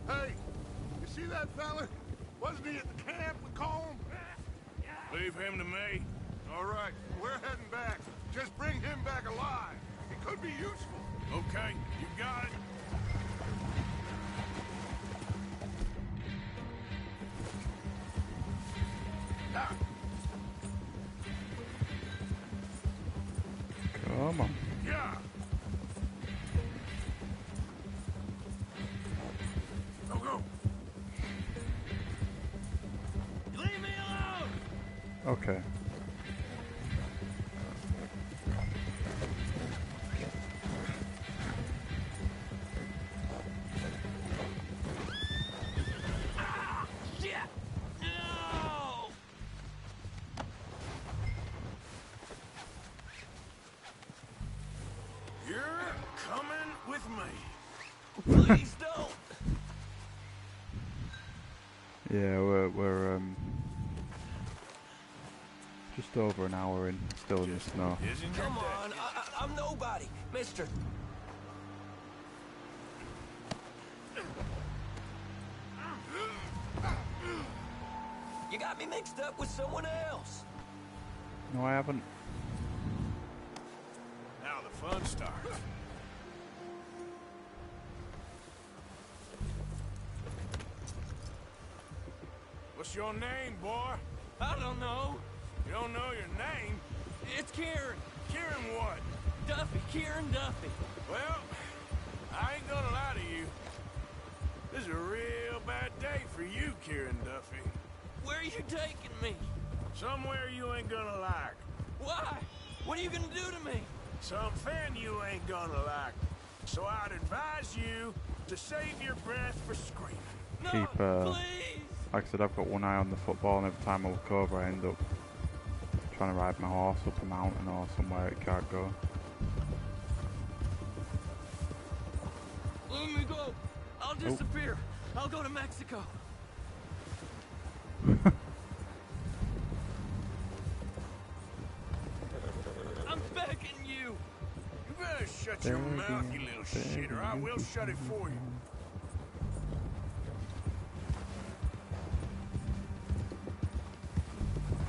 Hey, you see that fella? Wasn't he at the camp with Colm? Leave him to me. All right, we're heading back. Just bring him back alive. He could be useful. Okay, you got it. Come on. Yeah. Go. Leave me alone! Okay. Shit! No! You're coming with me. Please don't! Yeah, we're just over an hour in, still in the snow. Come on, I'm nobody, mister. You got me mixed up with someone else. No, I haven't. Now the fun starts. What's your name, boy? I don't know. You don't know your name? It's Kieran. Kieran what? Duffy, Kieran Duffy. Well, I ain't gonna lie to you. This is a real bad day for you, Kieran Duffy. Where are you taking me? Somewhere you ain't gonna like. Why? What are you gonna do to me? Something you ain't gonna like. So I'd advise you to save your breath for screaming. No, Keep, please. like I said, I've got one eye on the football, and every time I look over, I end up trying to ride my horse up a mountain or somewhere it can't go. Let me go. I'll disappear. I'll go to Mexico. I'm begging you. You better shut your mouth, you little shit, or I will shut it for you.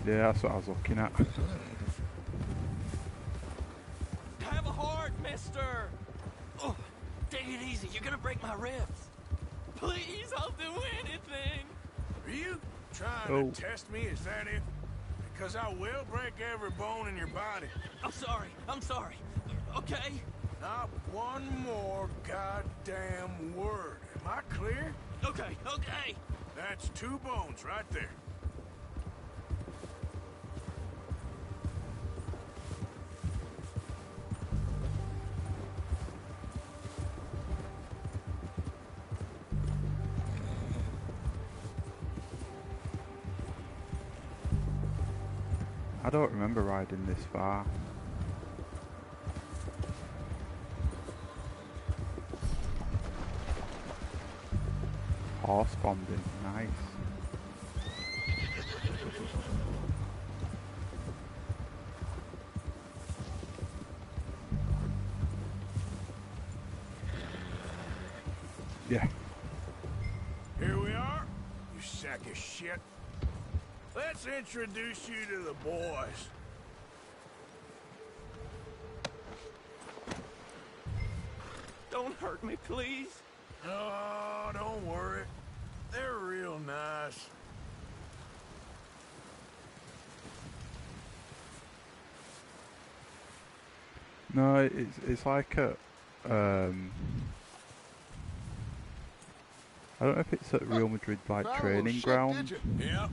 Yeah, that's what I was looking at. Have a heart, mister. Oh, take it easy. You're gonna break my ribs. Please, I'll do anything. Are you trying to test me? Is that it? Because I will break every bone in your body. I'm sorry. I'm sorry. Okay? Not one more goddamn word. Am I clear? Okay, okay. That's 2 bones right there. I don't remember riding this far. Horse bonding, nice. Yeah. Here we are, you sack of shit. Let's introduce you to the boys. Don't hurt me, please. Oh, don't worry. They're real nice. No, it's like a I don't know if it's at Real Madrid like training ground. Yeah.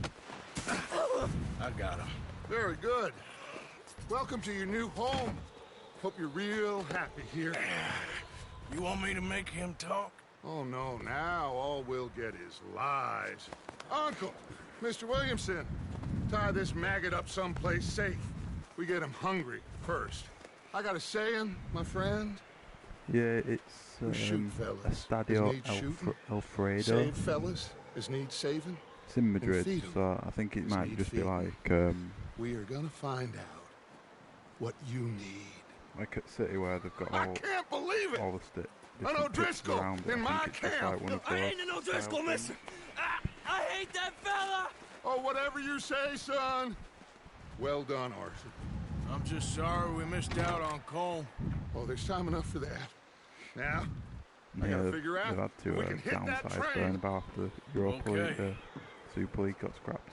I got him. Very good. Welcome to your new home. Hope you're real happy here. You want me to make him talk? Oh, no. Now all we'll get is lies. Uncle, Mr. Williamson, tie this maggot up someplace safe. We get him hungry first. I got a saying, my friend. Yeah, it's shoot fellas Estadio as need shooting. Alfredo. Save fellas as need saving. It's in Madrid, feed 'em so I think it as might need just be feeding. like We are gonna find out what you need. like at City where they've got I can't believe it! all the An O'Driscoll around, but in I my think it's just camp. like one of I those ain't an O'Driscoll, style mister. I hate that fella. Oh, whatever you say, son. Well done, Arthur. I'm just sorry we missed out on Colm. Oh, there's time enough for that. Now, I Yeah, gotta figure out they've had to if we can hit that downsize train. Bernabé after the Europa Okay. League, the Super League got scrapped.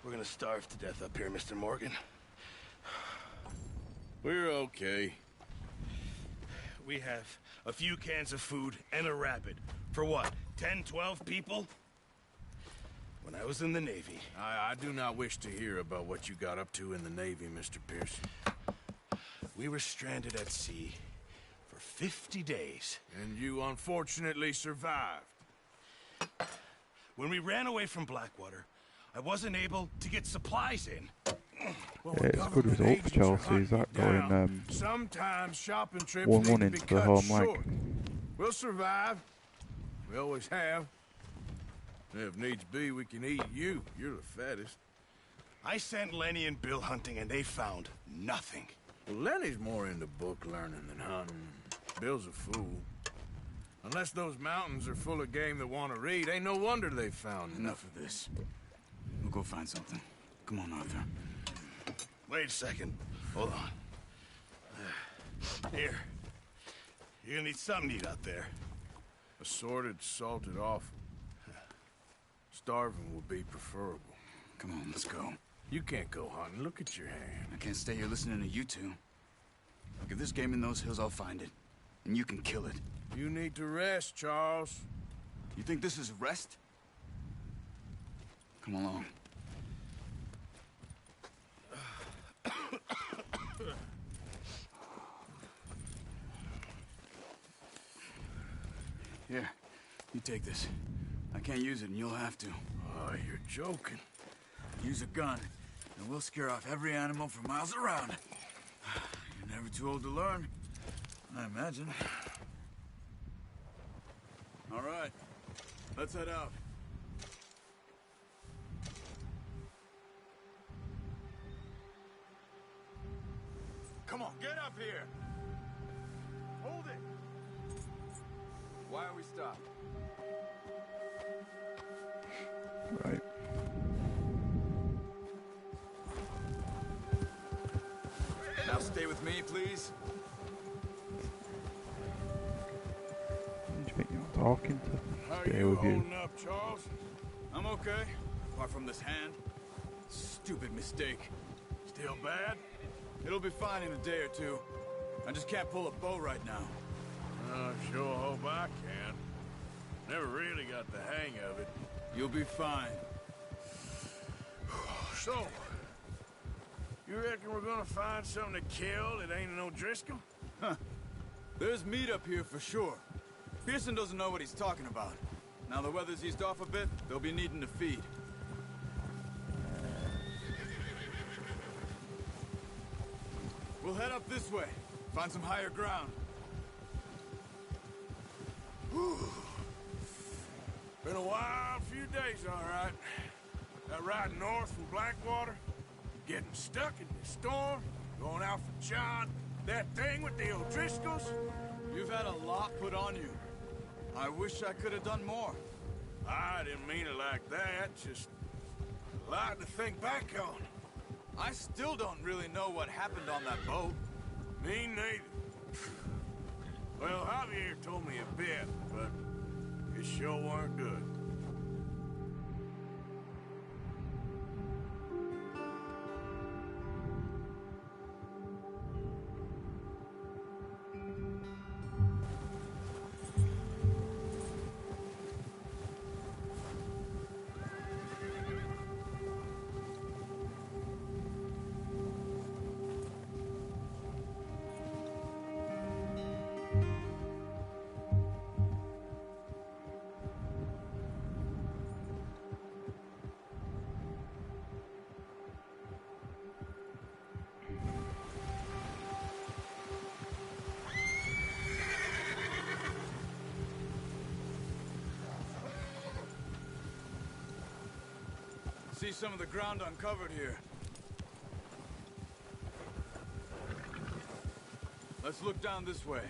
We're gonna starve to death up here, Mr. Morgan. We're okay. We have a few cans of food and a rabbit. For what, 10, 12 people? When I was in the Navy... I do not wish to hear about what you got up to in the Navy, Mr. Pearson. We were stranded at sea for 50 days. And you unfortunately survived. When we ran away from Blackwater, I wasn't able to get supplies in. Well, Yeah, it's a good result for Chelsea. Is that going sometimes shopping trips 1-1 need to be into the cut home leg? short. We'll survive. We always have. If needs be, we can eat you. You're the fattest. I sent Lenny and Bill hunting, and they found nothing. Well, Lenny's more into book learning than hunting. Bill's a fool. Unless those mountains are full of game that want to read, ain't no wonder they found Enough of this. We'll go find something. Come on, Arthur. Wait a second. Hold on. Here. You're gonna need something to eat out there. Assorted, salted offal. Starving would be preferable. Come on, let's go. You can't go hunting. Look at your hand. I can't stay here listening to you two. Look, if there's game in those hills, I'll find it. And you can kill it. You need to rest, Charles. You think this is rest? Come along. Here, you take this. I can't use it, and you'll have to. Oh, you're joking. Use a gun, and we'll scare off every animal for miles around. You're never too old to learn, I imagine. All right, let's head out. Come on, get up here. Hold it. Why are we stopped? Right. Now stay with me, please. You're talking to How are stay you with you. holding up, Charles? I'm okay, apart from this hand. Stupid mistake. Still bad? It'll be fine in a day or two. I just can't pull a bow right now. I sure hope I can. Never really got the hang of it. You'll be fine. So, you reckon we're gonna find something to kill that ain't an O'Driscoll? Huh. There's meat up here for sure. Pearson doesn't know what he's talking about. Now the weather's eased off a bit, they'll be needing to feed. We'll head up this way. Find some higher ground. Whew. Been a wild few days, all right. That ride north from Blackwater, getting stuck in the storm, going out for John, that thing with the O'Driscolls. You've had a lot put on you. I wish I could have done more. I didn't mean it like that, just a lot to think back on. I still don't really know what happened on that boat. Me neither. Well, Javier told me a bit, but it sure weren't good. see some of the ground uncovered here. Let's look down this way.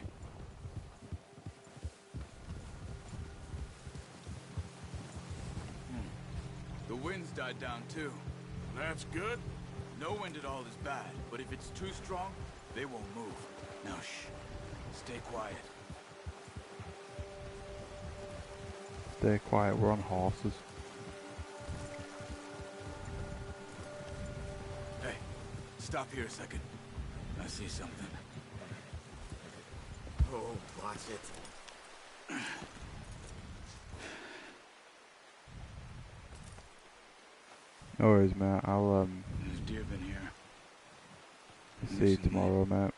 The wind's died down too. That's good. No wind at all is bad, but if it's too strong, they won't move. Now shh. Stay quiet. Stay quiet, we're on horses. Hey, stop here a second. I see something. Oh, watch it. No worries, mate. I'll There's deer been here. see you tomorrow, mate.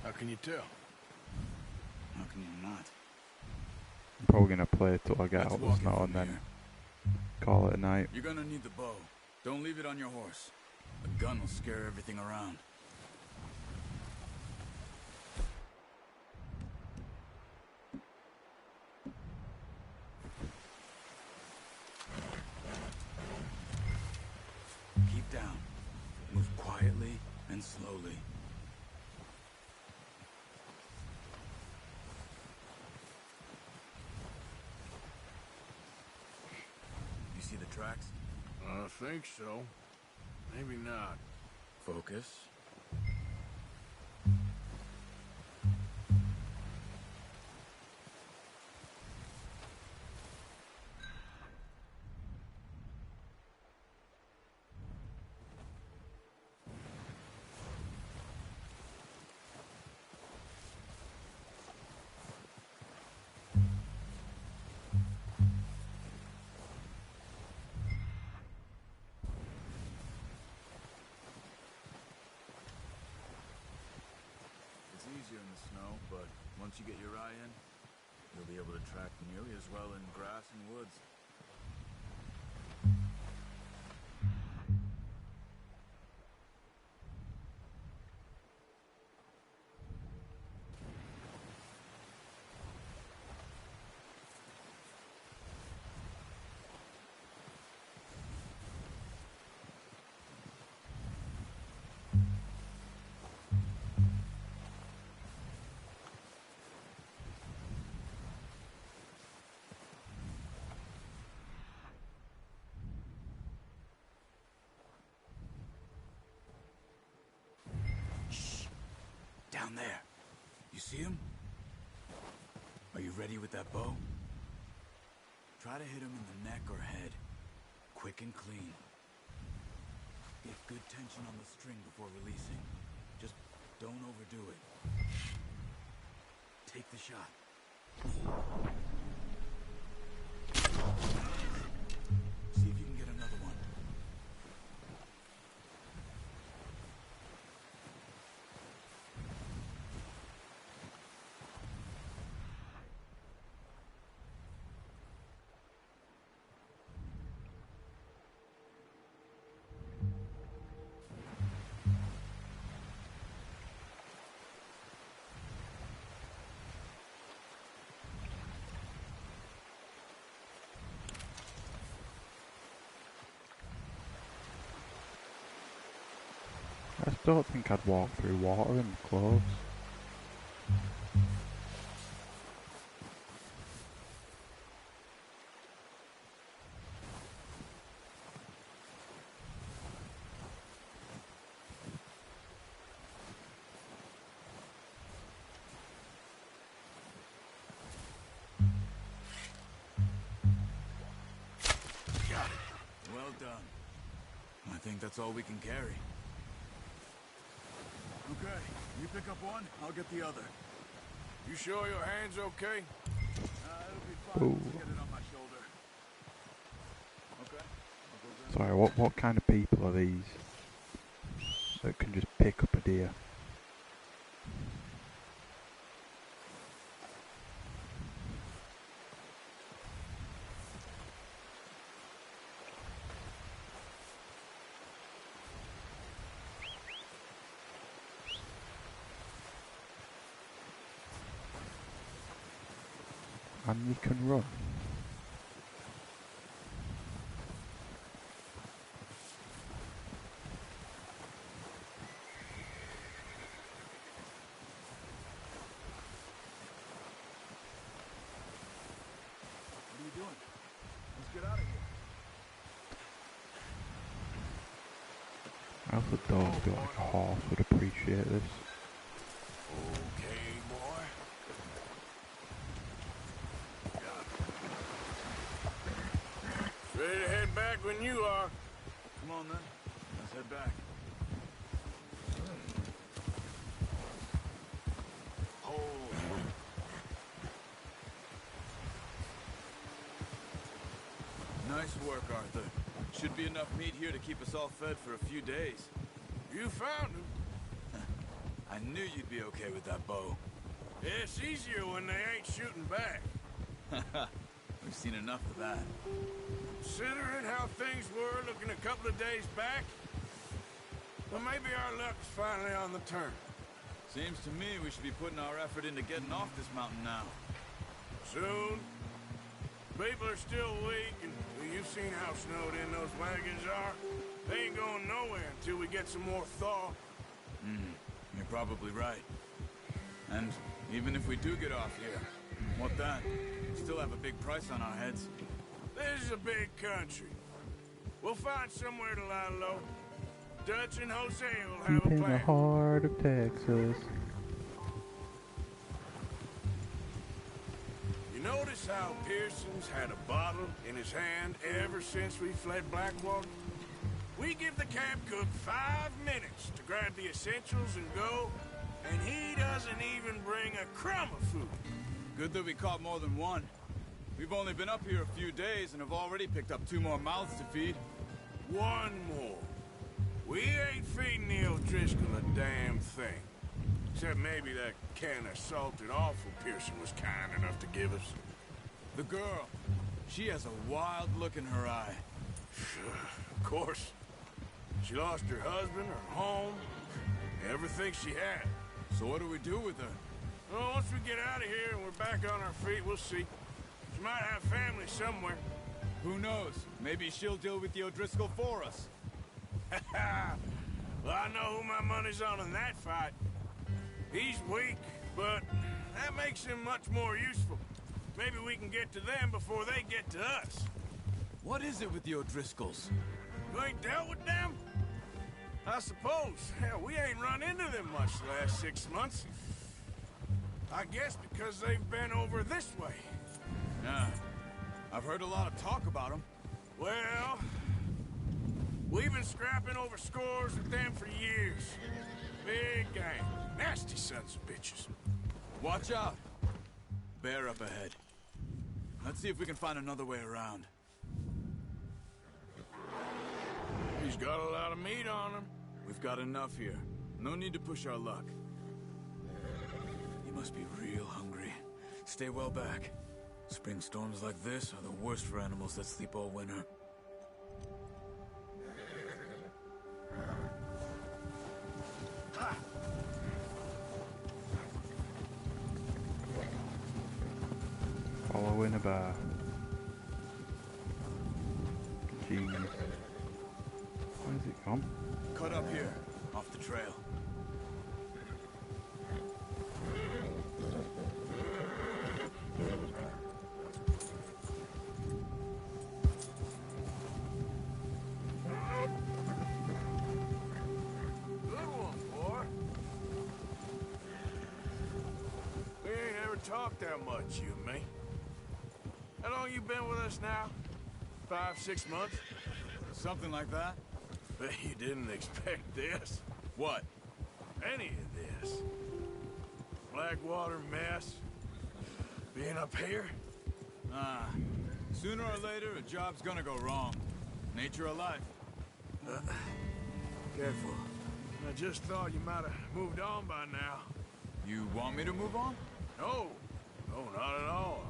How can you tell? How can you not? I'm probably gonna play till I get Let's out walk the snow in and from then call it a night. You're gonna need the bow. Don't leave it on your horse. A gun will scare everything around. Keep down. Move quietly and slowly. You see the tracks? I think so. Maybe not. Focus. It's easier in the snow, but once you get your eye in, you'll be able to track nearly as well in grass and woods. Down there. You see him? Are you ready with that bow? Try to hit him in the neck or head. Quick and clean. Get good tension on the string before releasing. Just don't overdo it. Take the shot. See if you can get another one. I just don't think I'd walk through water in clothes. Well done. I think that's all we can carry. Okay, you pick up one, I'll get the other. You sure your hand's okay? It'll be fine. Ooh. Just get it on my shoulder. Okay. I'll go grab Sorry, what kind of people are these that can just pick up a deer? And you can run. also don't feel like a horse would appreciate this. Okay, boy. Ready to head back when you are. Come on, then. Let's head back. Nice work, Arthur. Should be enough meat here to keep us all fed for a few days. You found him. I knew you'd be okay with that bow. Yeah, it's easier when they ain't shooting back. We've seen enough of that. Considering how things were looking a couple of days back, well, maybe our luck's finally on the turn. Seems to me we should be putting our effort into getting off this mountain now. Soon. People are still weak, and you've seen how snowed in those wagons are. They ain't going nowhere until we get some more thaw. You're probably right. And even if we do get off here, what then? We still have a big price on our heads. This is a big country. We'll find somewhere to lie low. Dutch and Jose will have Deep a in the plan. heart of Texas. You notice how Pearson's had a bottle in his hand ever since we fled Blackwater? We give the camp cook 5 minutes to grab the essentials and go, and he doesn't even bring a crumb of food. Good that we caught more than one. We've only been up here a few days and have already picked up 2 more mouths to feed. 1 more. We ain't feeding the O'Driscoll a damn thing. Except maybe that can of salted offal Pearson was kind enough to give us. The girl. She has a wild look in her eye. Of course. She lost her husband, her home, everything she had. So what do we do with her? Well, once we get out of here and we're back on our feet, we'll see. She might have family somewhere. Who knows? Maybe she'll deal with the O'Driscoll for us. Well, I know who my money's on in that fight. He's weak, but that makes him much more useful. Maybe we can get to them before they get to us. What is it with the O'Driscolls? You ain't dealt with them? I suppose. Hell, we ain't run into them much the last 6 months. I guess because they've been over this way. Yeah. I've heard a lot of talk about them. Well, we've been scrapping over scores with them for years. Big gang. Nasty sons of bitches. Watch out. Bear up ahead. Let's see if we can find another way around. He's got a lot of meat on him. We've got enough here. No need to push our luck. He must be real hungry. Stay well back. Spring storms like this are the worst for animals that sleep all winter. Following a bar. Genius. Where's it gone? Cut up here, off the trail. Good one, boy. We ain't ever talked that much, you and me. How long you been with us now? 5, 6 months? Something like that. Bet you didn't expect this. What? Any of this. Blackwater mess. Being up here? Sooner or later, a job's gonna go wrong. Nature of life. Careful. I just thought you might have moved on by now. You want me to move on? No. No, not at all.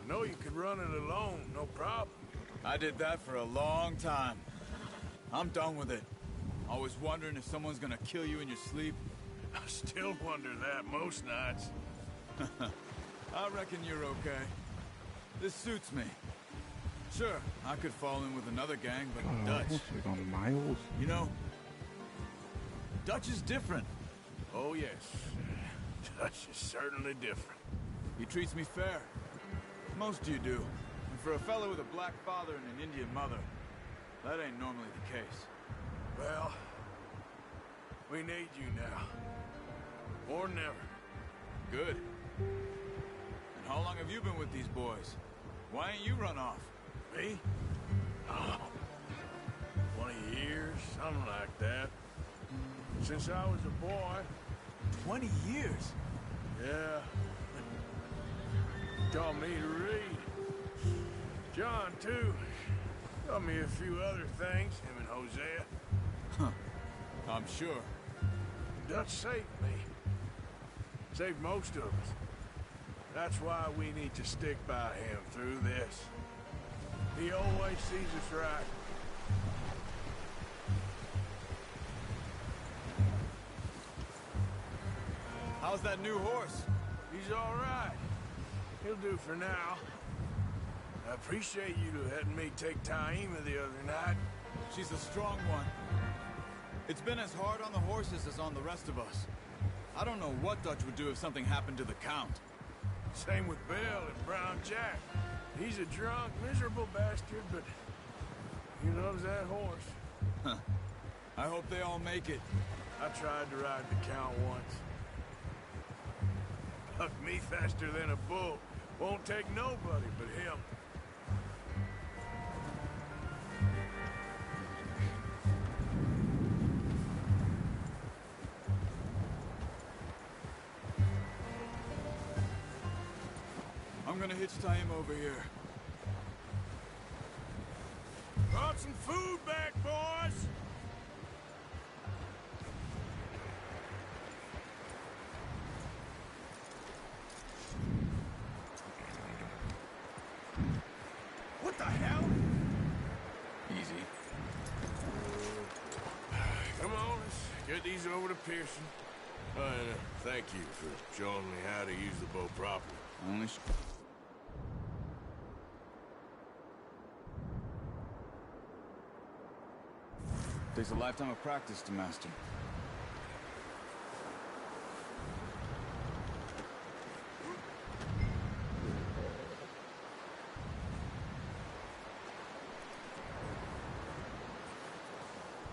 I know you could run it alone, no problem. I did that for a long time. I'm done with it. Always wondering if someone's gonna kill you in your sleep. I still wonder that most nights. I reckon you're okay. This suits me. Sure, I could fall in with another gang, but Dutch... We've gone miles. You know, Dutch is different. Oh, yes. Dutch is certainly different. He treats me fair. Most of you do. And for a fellow with a black father and an Indian mother, that ain't normally the case. Well, we need you now. More than ever. Good. And how long have you been with these boys? Why ain't you run off? Me? Oh, 20 years, something like that. Since I was a boy. 20 years? Yeah. Taught me to read. John, too. Taught me a few other things, him and Hosea. Huh. I'm sure. Dutch saved me. Saved most of us. That's why we need to stick by him through this. He always sees us right. How's that new horse? He's all right. He'll do for now. I appreciate you letting me take Taima the other night. She's a strong one. It's been as hard on the horses as on the rest of us. I don't know what Dutch would do if something happened to the Count. Same with Bill and Brown Jack. He's a drunk, miserable bastard, but he loves that horse. Huh. I hope they all make it. I tried to ride the Count once. Bucked me faster than a bull. Won't take nobody but him. I'm gonna hitch Taima over here. Brought some food back, boys! What the hell? Easy. Come on, let's get these over to Pearson. And thank you for showing me how to use the bow properly. Only takes a lifetime of practice to master.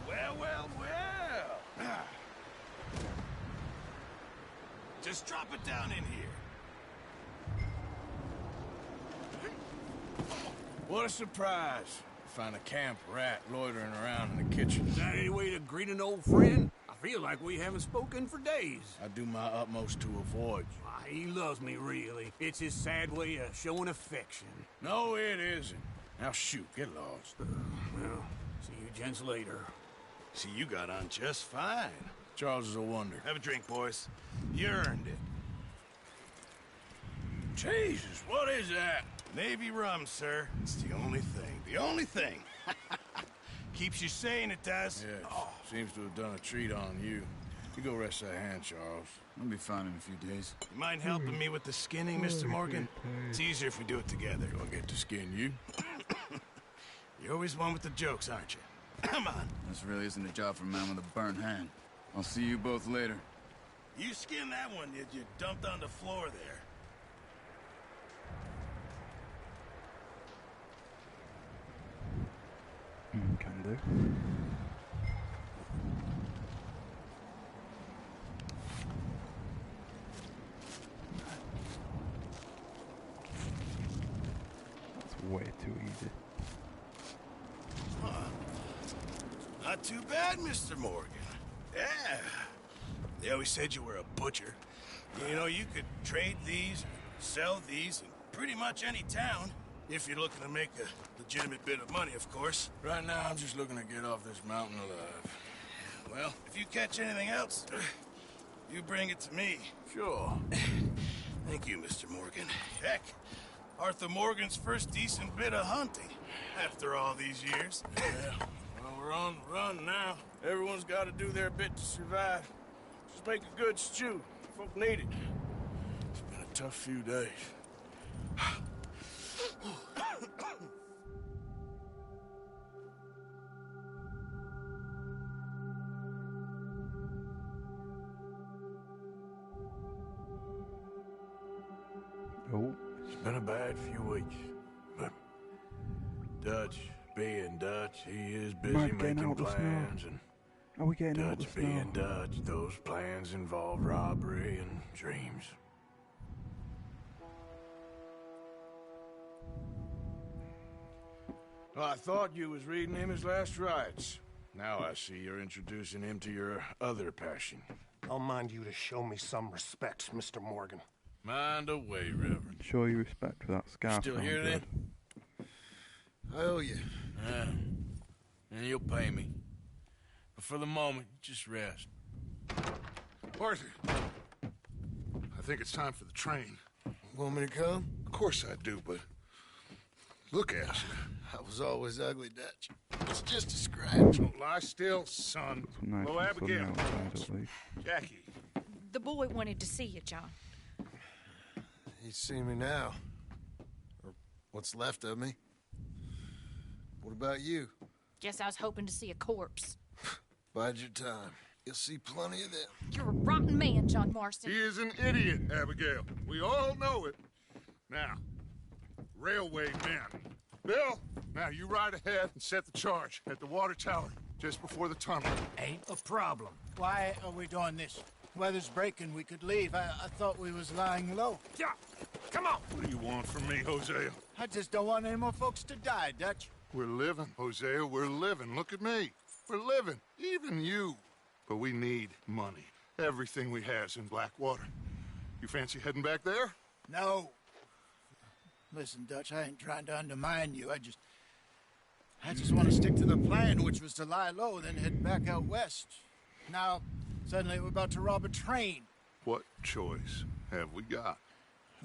Well. Just drop it down in here. What a surprise. Find a camp rat loitering around in the kitchen. Is that any way to greet an old friend? I feel like we haven't spoken for days. I do my utmost to avoid you. Why, he loves me, really. It's his sad way of showing affection. No, it isn't. Now shoot, get lost. Well, see you gents later. See, you got on just fine. Charles is a wonder. Have a drink, boys. You earned it. Jesus, what is that? Navy rum, sir. It's the only thing. The only thing. Keeps you sane, it does. Yes. Seems to have done a treat on you. You go rest that hand, Charles. I'll be fine in a few days. You mind helping me with the skinning, Mr. Morgan? It's easier if we do it together. Do I get to skin you? You're always one with the jokes, aren't you? Come on. This really isn't a job for a man with a burnt hand. I'll see you both later. You skinned that one you dumped on the floor there. Can do. That's way too easy. Not too bad, Mr. Morgan. Yeah. They always said you were a butcher. You know, you could trade these, sell these in pretty much any town. If you're looking to make a legitimate bit of money, of course. Right now, I'm just looking to get off this mountain alive. Well, if you catch anything else, you bring it to me. Sure. Thank you, Mr. Morgan. Heck, Arthur Morgan's first decent bit of hunting after all these years. Yeah. Well, we're on the run now. Everyone's got to do their bit to survive. Just make a good stew. Folk need it. It's been a tough few days. Oh. It's been a bad few weeks, but Dutch, being Dutch, he is busy Mark, getting making out the snow. plans, and Are we getting out of Dutch the being snow? Dutch, those plans involve robbery and dreams. Well, I thought you was reading him his last rites. Now I see you're introducing him to your other passion. I'll mind you to show me some respect, Mr. Morgan. Mind away, Reverend. Show you respect for that scarf. Still round here your then? head. I owe you. Yeah. And you'll pay me. But for the moment, just rest. Arthur, I think it's time for the train. Want me to come? Of course I do, but look at you. I was always ugly, Dutch. It's just a scratch. Don't lie still, son. Some nice Hello, sun Abigail. outside at least. Jackie. The boy wanted to see you, John. He's seen me now. Or what's left of me. What about you? Guess I was hoping to see a corpse. Bide your time. You'll see plenty of them. You're a rotten man, John Marston. He is an idiot, Abigail. We all know it. Now, railway men. Bill, now you ride ahead and set the charge at the water tower just before the tunnel. Ain't a problem. Why are we doing this? Weather's breaking. We could leave. I thought we was lying low. Yeah, come on. What do you want from me, Hosea? I just don't want any more folks to die, Dutch. We're living, Hosea. We're living. Look at me. We're living. Even you. But we need money. Everything we has in Blackwater. You fancy heading back there? No. Listen, Dutch, I ain't trying to undermine you. I just want to stick to the plan, which was to lie low, then head back out west. Now, suddenly we're about to rob a train. What choice have we got?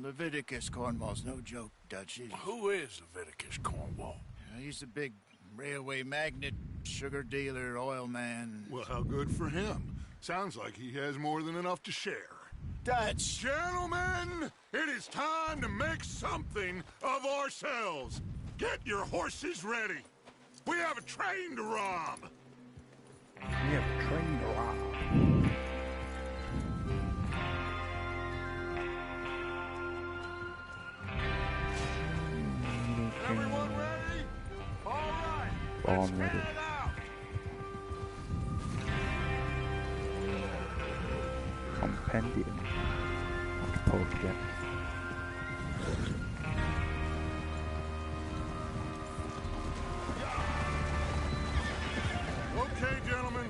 Leviticus Cornwall's no joke, Dutch. Who is Leviticus Cornwall? He's a big railway magnate, sugar dealer, oil man. Well, how good for him. Sounds like he has more than enough to share. Dutch! Gentlemen, it is time to make something of ourselves. Get your horses ready. We have a train to rob. We have a train to rob. Everyone ready? All right. Born Let's ready. head out. Compendium. Like a poet gets. Okay, gentlemen,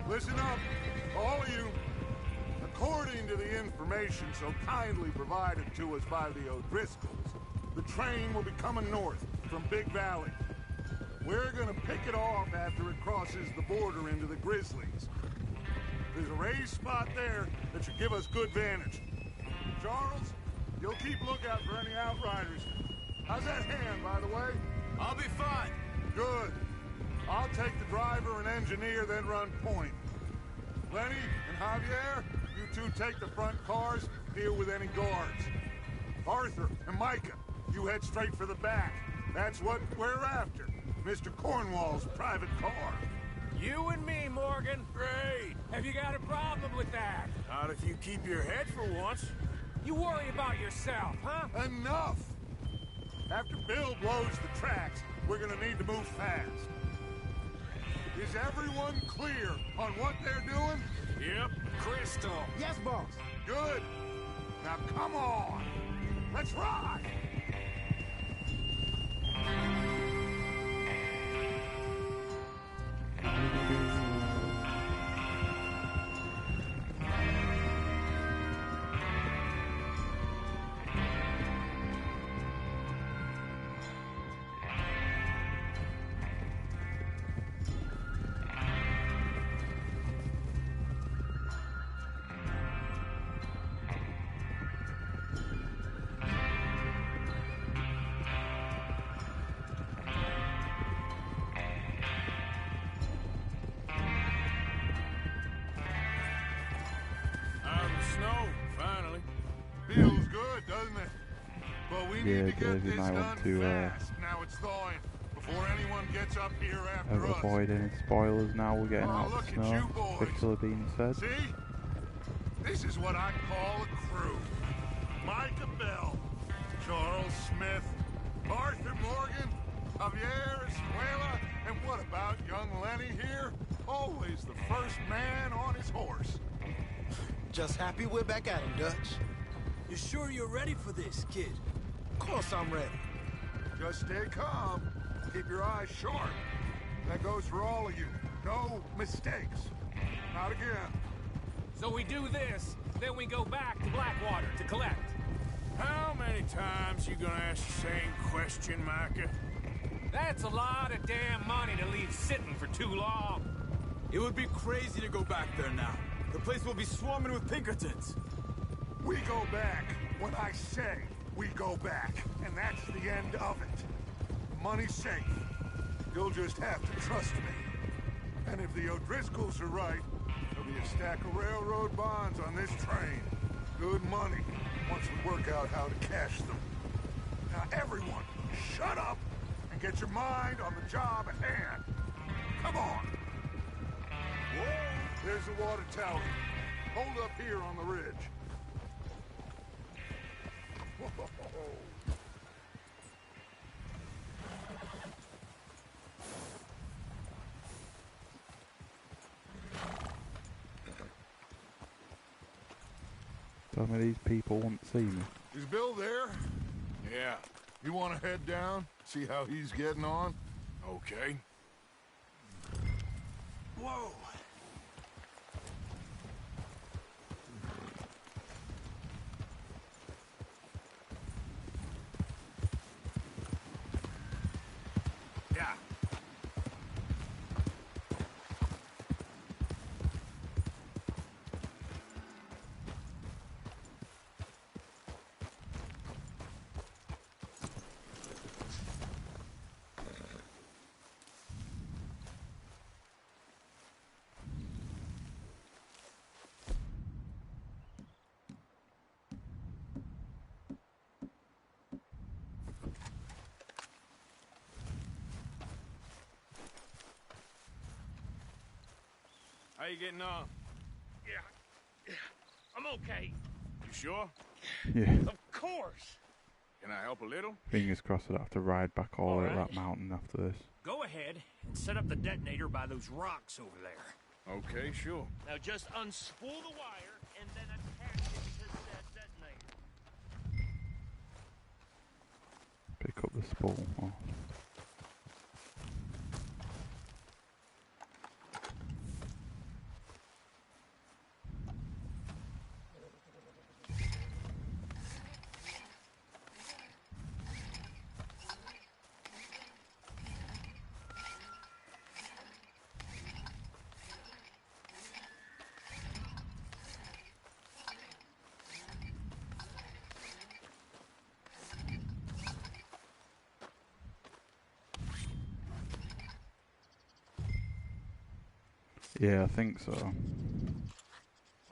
listen up, all of you. According to the information so kindly provided to us by the O'Driscolls, the train will be coming north from Big Valley. We're gonna pick it off after it crosses the border into the Grizzlies. There's a raised spot there that should give us good vantage. Charles, you'll keep lookout for any outriders. How's that hand, by the way? I'll be fine. Good. I'll take the driver and engineer, then run point. Lenny and Javier, you two take the front cars, deal with any guards. Arthur and Micah, you head straight for the back. That's what we're after. Mr. Cornwall's private car. You and me, Morgan. Great. Have you got a problem with that? Not if you keep your head for once. You worry about yourself, huh? Enough! After Bill blows the tracks, we're gonna need to move fast. Is everyone clear on what they're doing? Yep. Crystal. Yes, boss. Good. Now come on. Let's ride. Feels good, doesn't it? But we need to get this done fast. Now it's thawing before anyone gets up here after us. Avoid any spoilers now. We're getting out of Look the at you snow. boys. Officially being said. See? This is what I call a crew. Micah Bell, Charles Smith, Arthur Morgan, Javier Escuela, and what about young Lenny here? Always the first man on his horse. Just happy we're back at him, Dutch. You sure you're ready for this, kid? Of course I'm ready. Just stay calm. Keep your eyes sharp. That goes for all of you. No mistakes. Not again. So we do this, then we go back to Blackwater to collect. How many times you gonna ask the same question, Micah? That's a lot of damn money to leave sitting for too long. It would be crazy to go back there now. The place will be swarming with Pinkertons. We go back when I say we go back, and that's the end of it. The money's safe. You'll just have to trust me. And if the O'Driscolls are right, there'll be a stack of railroad bonds on this train. Good money, once we work out how to cash them. Now everyone, shut up and get your mind on the job at hand. Come on. Whoa, there's the water tower. Hold up here on the ridge. Whoa. Some of these people won't see me. Is Bill there? Yeah. You want to head down? See how he's getting on? Okay. Whoa! Yeah. How you getting on? Yeah, I'm okay. You sure? Yeah. Of course. Can I help a little? Fingers crossed I'd have to ride back all the way up that mountain after this. Go ahead and set up the detonator by those rocks over there. Okay, sure. Now just unspool the wire and then attach it to that detonator. Pick up the spool. Oh. Yeah, I think so.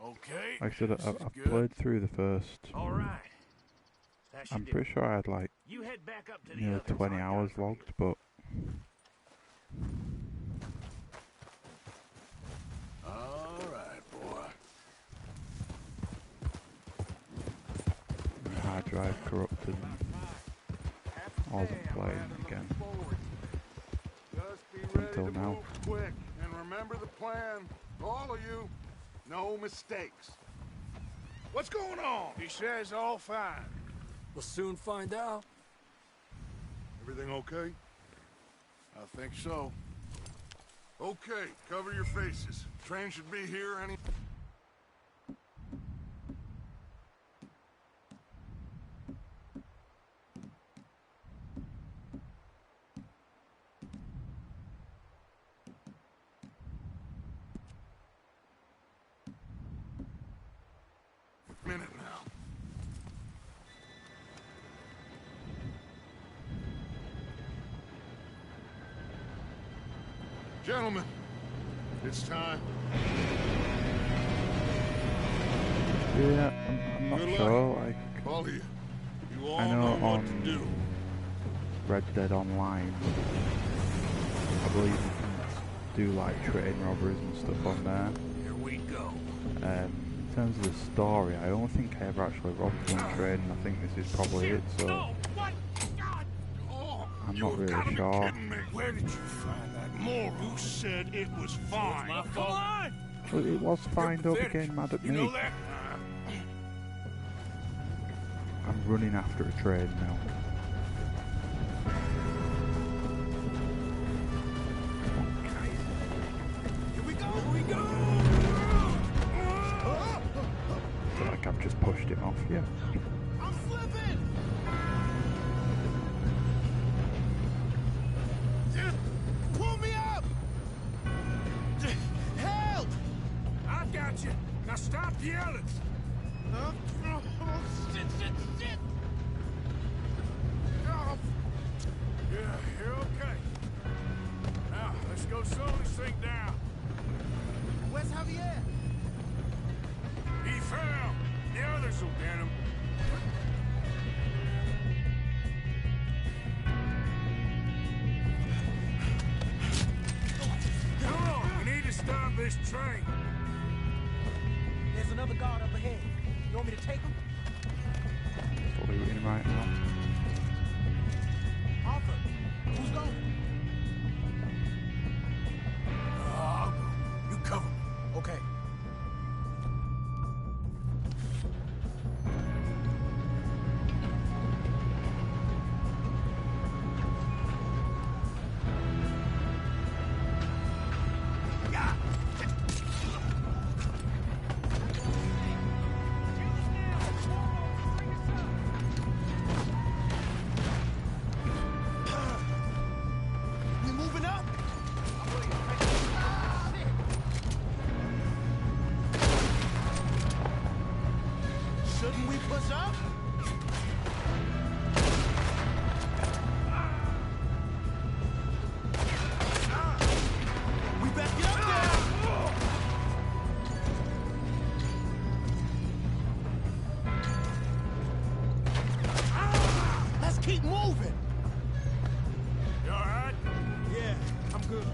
Okay. Actually, I've played through the first. All right. I'm pretty sure I had like you head back up to the nearly others. 20 hours logged, but All right, boy. my hard drive corrupted and I wasn't playing again Just be ready until to now. move quick. And remember the plan. All of you, no mistakes. What's going on? He says all fine. We'll soon find out. Everything okay? I think so. Okay, cover your faces. Train should be here any... minute now. Gentlemen, it's time. Yeah, I'm not Good sure. luck. Like, All of you. You all I know what to on do. Red Dead Online, I believe you can do like train robberies and stuff on there. Here we go. In terms of the story, I don't think I ever actually robbed one train, and I think this is probably it. So What? God! Oh. I'm I'm not really sure. Where did you find that moron? Who said it was fine? My fault. Well, it was fine, don't be getting mad at You me. know that? I'm running after a train now. Here we go! Here we go! I feel like I've just pushed him off, yeah. I'm slipping! Pull me up! Help! I got you. Now stop yelling. Oh, shit! Oh. Yeah, you're okay. Now, let's go slowly sink down. Where's Javier? He fell. The others will get him. Come on, we need to stop this train. There's another guard up ahead. You want me to take him? Looting him right now. Arthur, who's going? I'll go. You cover me. Okay. We moving up? Shouldn't we push up? We better get up there! Let's keep moving! You all right? Yeah, I'm good.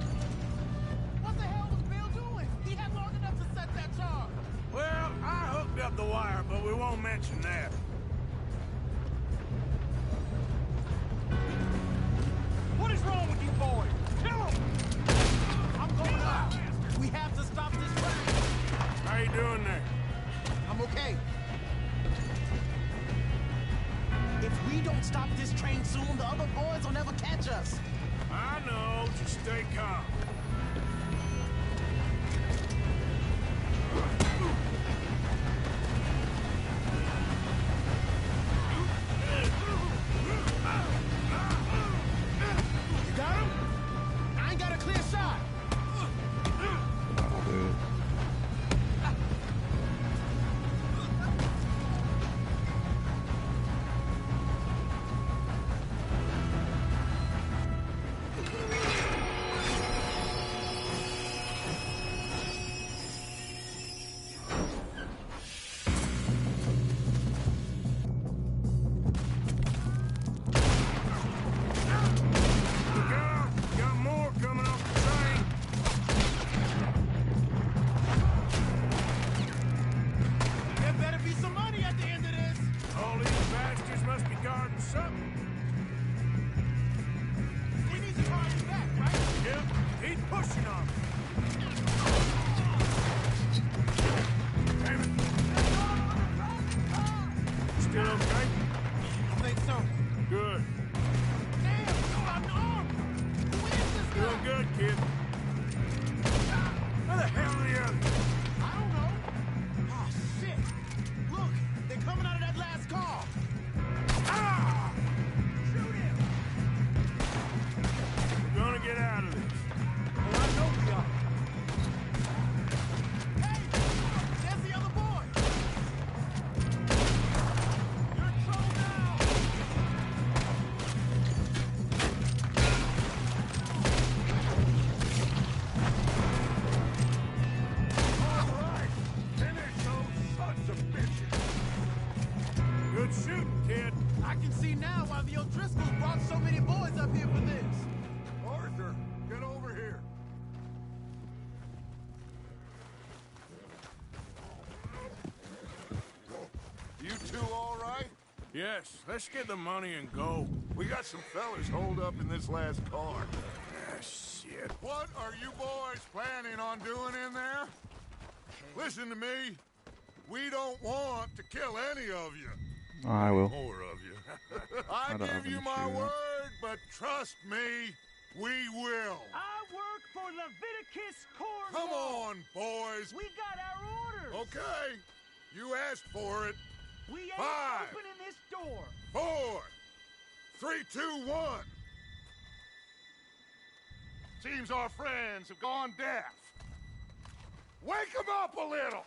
What the hell was Bill doing? He had long enough to set that charge. Well, I hooked up the wire, but we won't mention that. What is wrong with you boys? Kill him! I'm going up. We have to stop this train. How you doing there? I'm okay. If we don't stop this train soon, the other boys will never catch us. I know. Just stay calm. You got him? I ain't got a clear shot. That'll do it. Look out! Got more coming off the train. There better be some money at the end of this. All these bastards must be guarding something. We need to call you back, right? Yep, he's pushing on me. Damn it. Still okay? I think so. Good. Damn, I'm armed. Who is this guy? Doing good, kid. Where the hell are the others? I don't know. Oh, shit. Look, they're coming out of that last car. Ah! Shoot him! We're gonna get out of this. Well, I know we are. Hey, there's the other boy. You're in trouble now. All right. Finish those sons of bitches. Good shooting, kid. I can see now why the O'Driscolls brought so many boys up here for this. Arthur, get over here. You two all right? Yes, let's get the money and go. We got some fellas holed up in this last car. Ah, shit. What are you boys planning on doing in there? Listen to me. We don't want to kill any of you. I will. More of you. I don't have give you an my issue with that. word, but trust me, we will. I work for Leviticus Corps. Come on, boys. We got our orders. Okay. You asked for it. We ain't 5, opening this door. 4, 3, 2, 1. Seems our friends have gone deaf. Wake them up a little.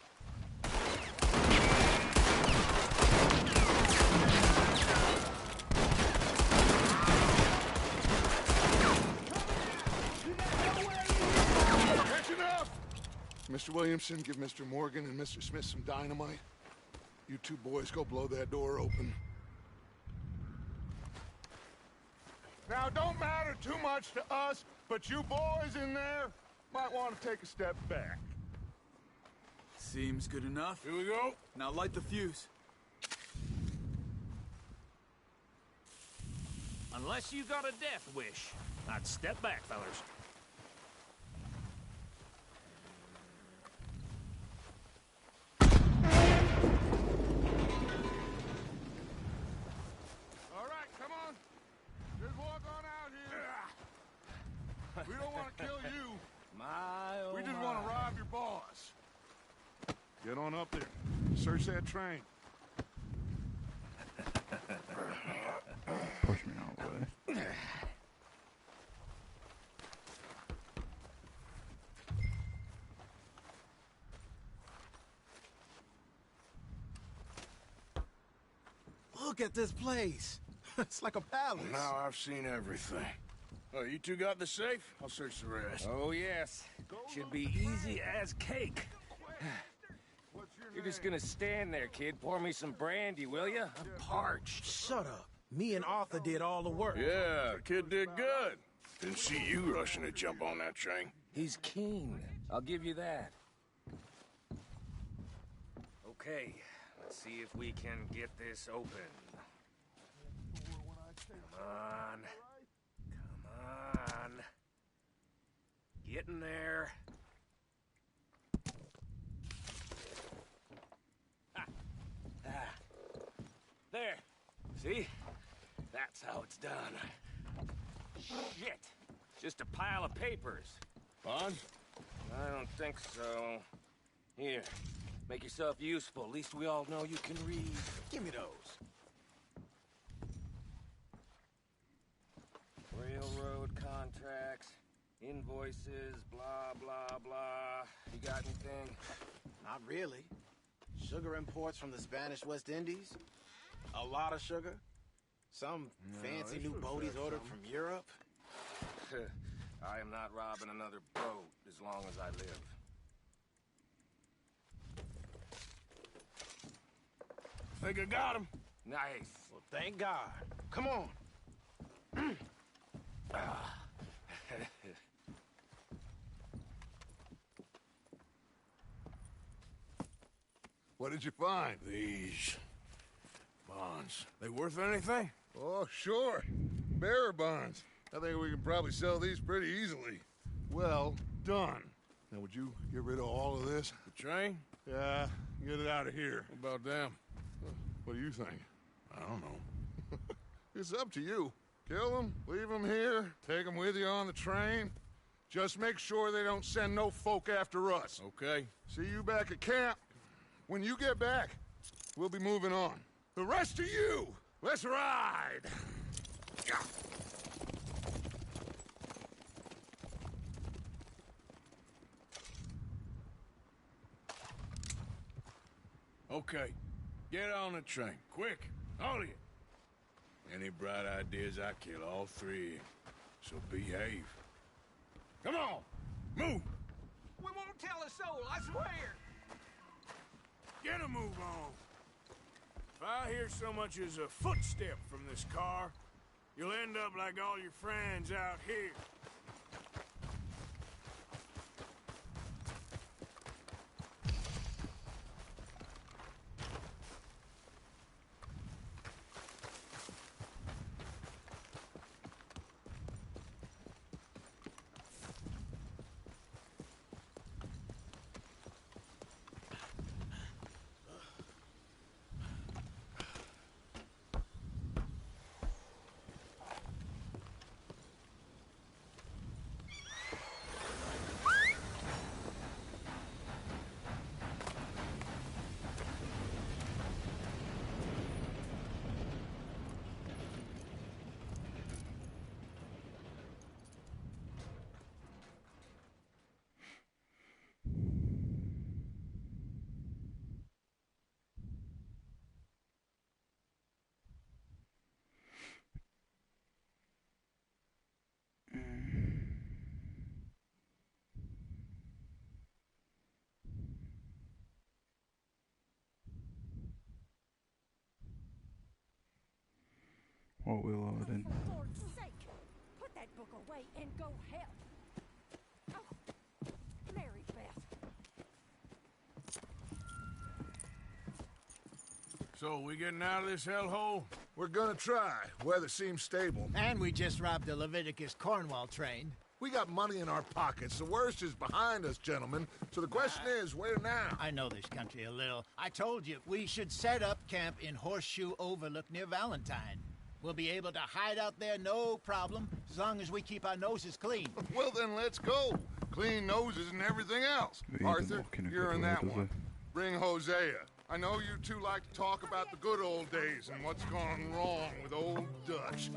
That's enough! Mr. Williamson, give Mr. Morgan and Mr. Smith some dynamite. You two boys go blow that door open. Now, don't matter too much to us, but you boys in there might want to take a step back. Seems good enough. Here we go. Now light the fuse. Unless you got a death wish, I'd step back, fellas. All right, come on. Just walk on out here. We don't want to kill you. We just want to rob your boss. Get on up there. Search that train. Push me out of the way. Look at this place. It's like a palace. Now I've seen everything. Oh, you two got the safe? I'll search the rest. Oh, yes. Should be easy as cake. You're just gonna stand there, kid. Pour me some brandy, will you? I'm parched. Shut up. Me and Arthur did all the work. Yeah, the kid did good. Didn't see you rushing to jump on that train. He's keen. I'll give you that. Okay, let's see if we can get this open. Come on. Come on. Get in there. There. See? That's how it's done. Shit. Just a pile of papers. Bond? I don't think so. Here. Make yourself useful. At least we all know you can read. Give me those. Railroad contracts, invoices, blah, blah, blah. You got anything? Not really. Sugar imports from the Spanish West Indies. A lot of sugar. Some fancy new boaties ordered from Europe. I am not robbing another boat as long as I live. Think I got him. Nice. Well, thank God. Come on. What did you find? These bonds. They worth anything? Oh, sure. Bearer bonds. I think we can probably sell these pretty easily. Well done. Now, would you get rid of all of this? The train? Yeah, get it out of here. What about them? What do you think? I don't know. It's up to you. Kill them, leave them here, take them with you on the train. Just make sure they don't send no folk after us. Okay. See you back at camp. When you get back, we'll be moving on. The rest of you, let's ride! Okay. Get on the train. Quick. All of you. Any bright ideas, I kill all three. So behave. Come on! Move! We won't tell a soul, I swear. Get a move on. If I hear so much as a footstep from this car, you'll end up like all your friends out here. What we're loading. For Lord's sake, put that book away and go help. Oh, Mary Beth. So, we getting out of this hellhole? We're gonna try. Weather seems stable. And we just robbed the Leviticus Cornwall train. We got money in our pockets. The worst is behind us, gentlemen. So the question is, where now? I know this country a little. I told you, we should set up camp in Horseshoe Overlook near Valentine. We'll be able to hide out there, no problem, as long as we keep our noses clean. Well, then let's go. Clean noses and everything else. Arthur, you're in that one. Bring Hosea. I know you two like to talk about the good old days and what's gone wrong with old Dutch.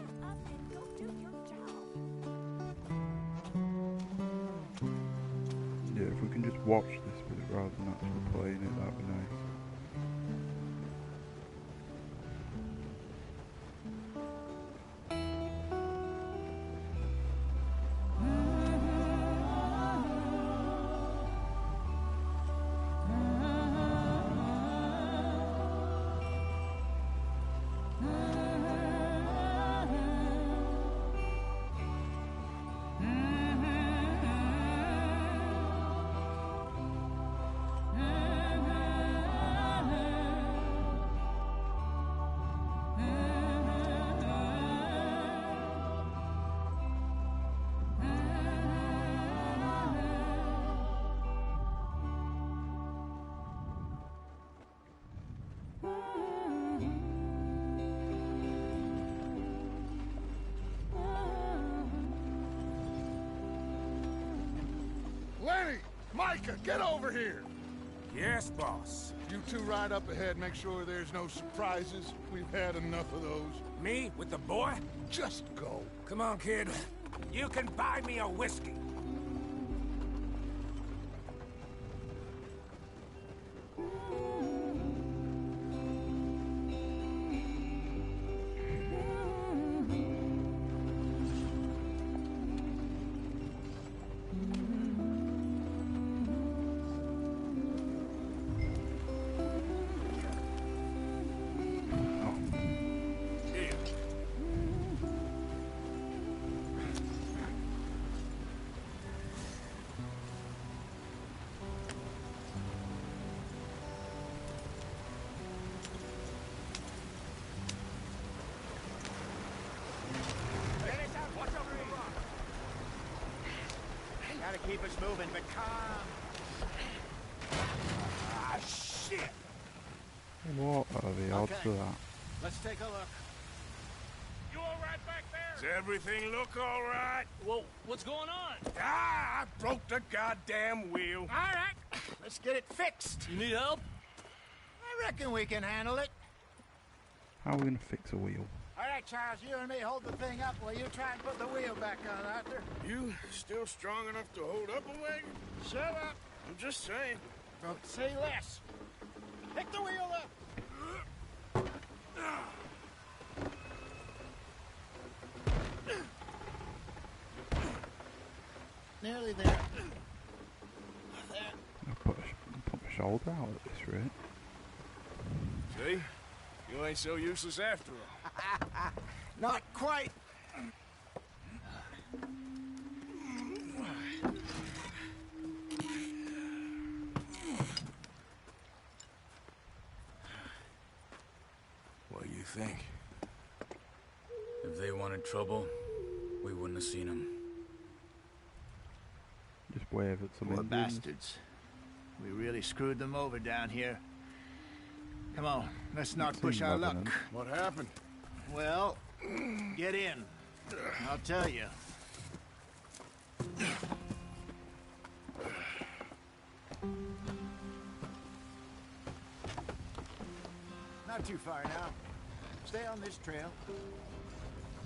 Yeah, if we can just watch this bit rather than actually playing it, that'd be nice. Lenny! Micah, get over here! Yes, boss. You two ride up ahead, make sure there's no surprises. We've had enough of those. Me? With the boy? Just go. Come on, kid. You can buy me a whiskey. Gotta keep us moving, but calm. Ah, shit! What are the odds of that? Let's take a look. You all right back there? Does everything look all right? Well, what's going on? Ah, I broke the goddamn wheel. All right, let's get it fixed. You need help? I reckon we can handle it. How are we gonna fix a wheel? All right, Charles, you and me hold the thing up while you try and put the wheel back on, Arthur. You still strong enough to hold up a wagon? Shut up. I'm just saying. Don't say less. Pick the wheel up. Nearly there. I'll put my shoulder out at this rate. See? You ain't so useless after all. Not quite. What do you think? If they wanted trouble, we wouldn't have seen them. Just wave at some Poor Indians. bastards. We really screwed them over down here. Come on, let's not push our luck. What happened? Well, get in. I'll tell you. Not too far now. Stay on this trail.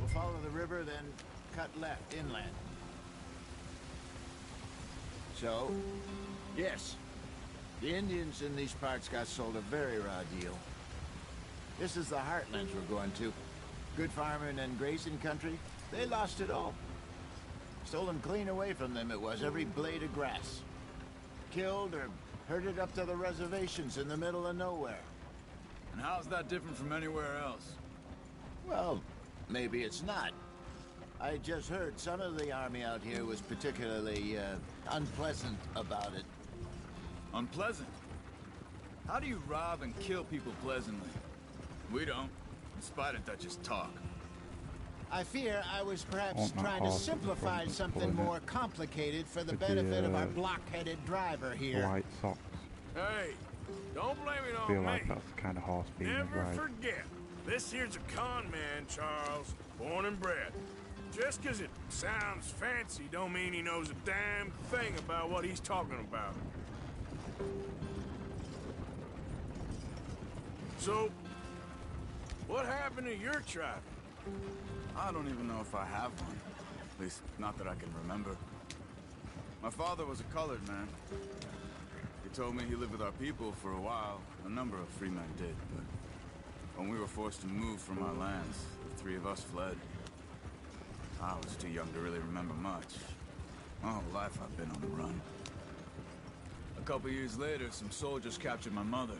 We'll follow the river, then cut left inland. So, yes, the Indians in these parts got sold a very raw deal. This is the heartlands we're going to. Good farming and grazing country, they lost it all. Stolen clean away from them it was, every blade of grass. Killed or herded up to the reservations in the middle of nowhere. And how's that different from anywhere else? Well, maybe it's not. I just heard some of the army out here was particularly unpleasant about it. Unpleasant? How do you rob and kill people pleasantly? We don't, in spite of Dutch's talk. I fear I was perhaps trying to simplify something more complicated for the benefit of our block-headed driver here. White socks. Hey, don't blame it I on feel me. like that's the kind of horse being Never right. forget, this here's a con man, Charles, born and bred. Just 'cause it sounds fancy don't mean he knows a damn thing about what he's talking about. So, what happened to your tribe? I don't even know if I have one. At least, not that I can remember. My father was a colored man. He told me he lived with our people for a while. A number of free men did, but when we were forced to move from our lands, the three of us fled. I was too young to really remember much. My whole life I've been on the run. A couple years later, some soldiers captured my mother.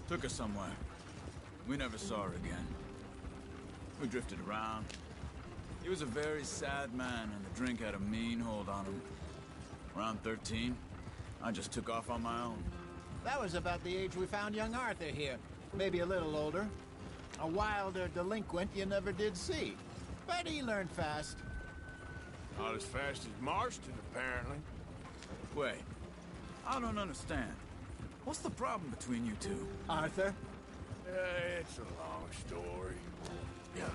Took her somewhere. We never saw her again. We drifted around. He was a very sad man, and the drink had a mean hold on him. Around 13, I just took off on my own. That was about the age we found young Arthur here. Maybe a little older. A wilder delinquent you never did see. But he learned fast. Not as fast as Marston, apparently. Wait, I don't understand. What's the problem between you two? Arthur? It's a long story. Yeah.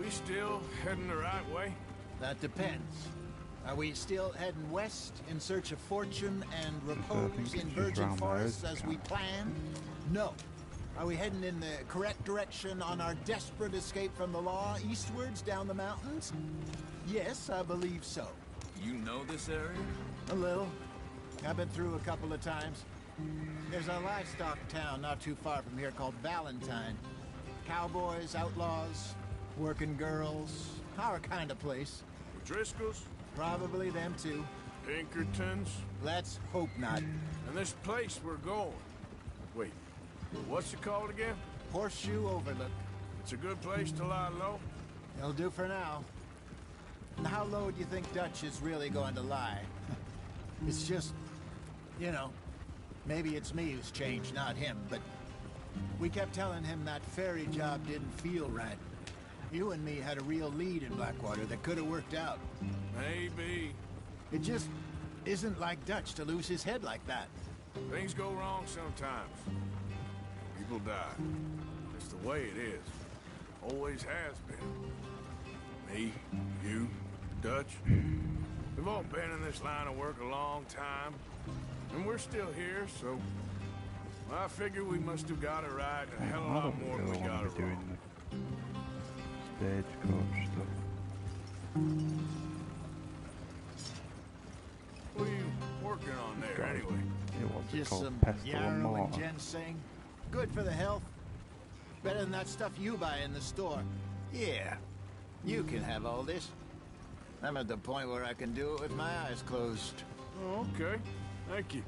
We still heading the right way? That depends. Are we still heading west in search of fortune and repose in virgin forests as we planned? No. Are we heading in the correct direction on our desperate escape from the law eastwards down the mountains? Yes, I believe so. You know this area? A little. I've been through a couple of times. There's a livestock town not too far from here called Valentine. Cowboys, outlaws, working girls, our kind of place. Driscoll's? Probably them too. Pinkertons? Let's hope not. And this place we're going. Wait, what's it called again? Horseshoe Overlook. It's a good place to lie low? It'll do for now. And how low do you think Dutch is really going to lie? It's just, you know, maybe it's me who's changed, not him, but we kept telling him that ferry job didn't feel right. You and me had a real lead in Blackwater that could have worked out. Maybe. It just isn't like Dutch to lose his head like that. Things go wrong sometimes. People die. It's the way it is. Always has been. Me, you, Dutch. We've all been in this line of work a long time. And we're still here, so I figure we must have got it right a hell of a lot more than we got it wrong. Stagecoach stuff. What are you working on there, anyway? Just some pestle and yarrow and mortar. ginseng. Good for the health. Better than that stuff you buy in the store. Yeah, you can have all this. I'm at the point where I can do it with my eyes closed. Oh, okay. Thank you.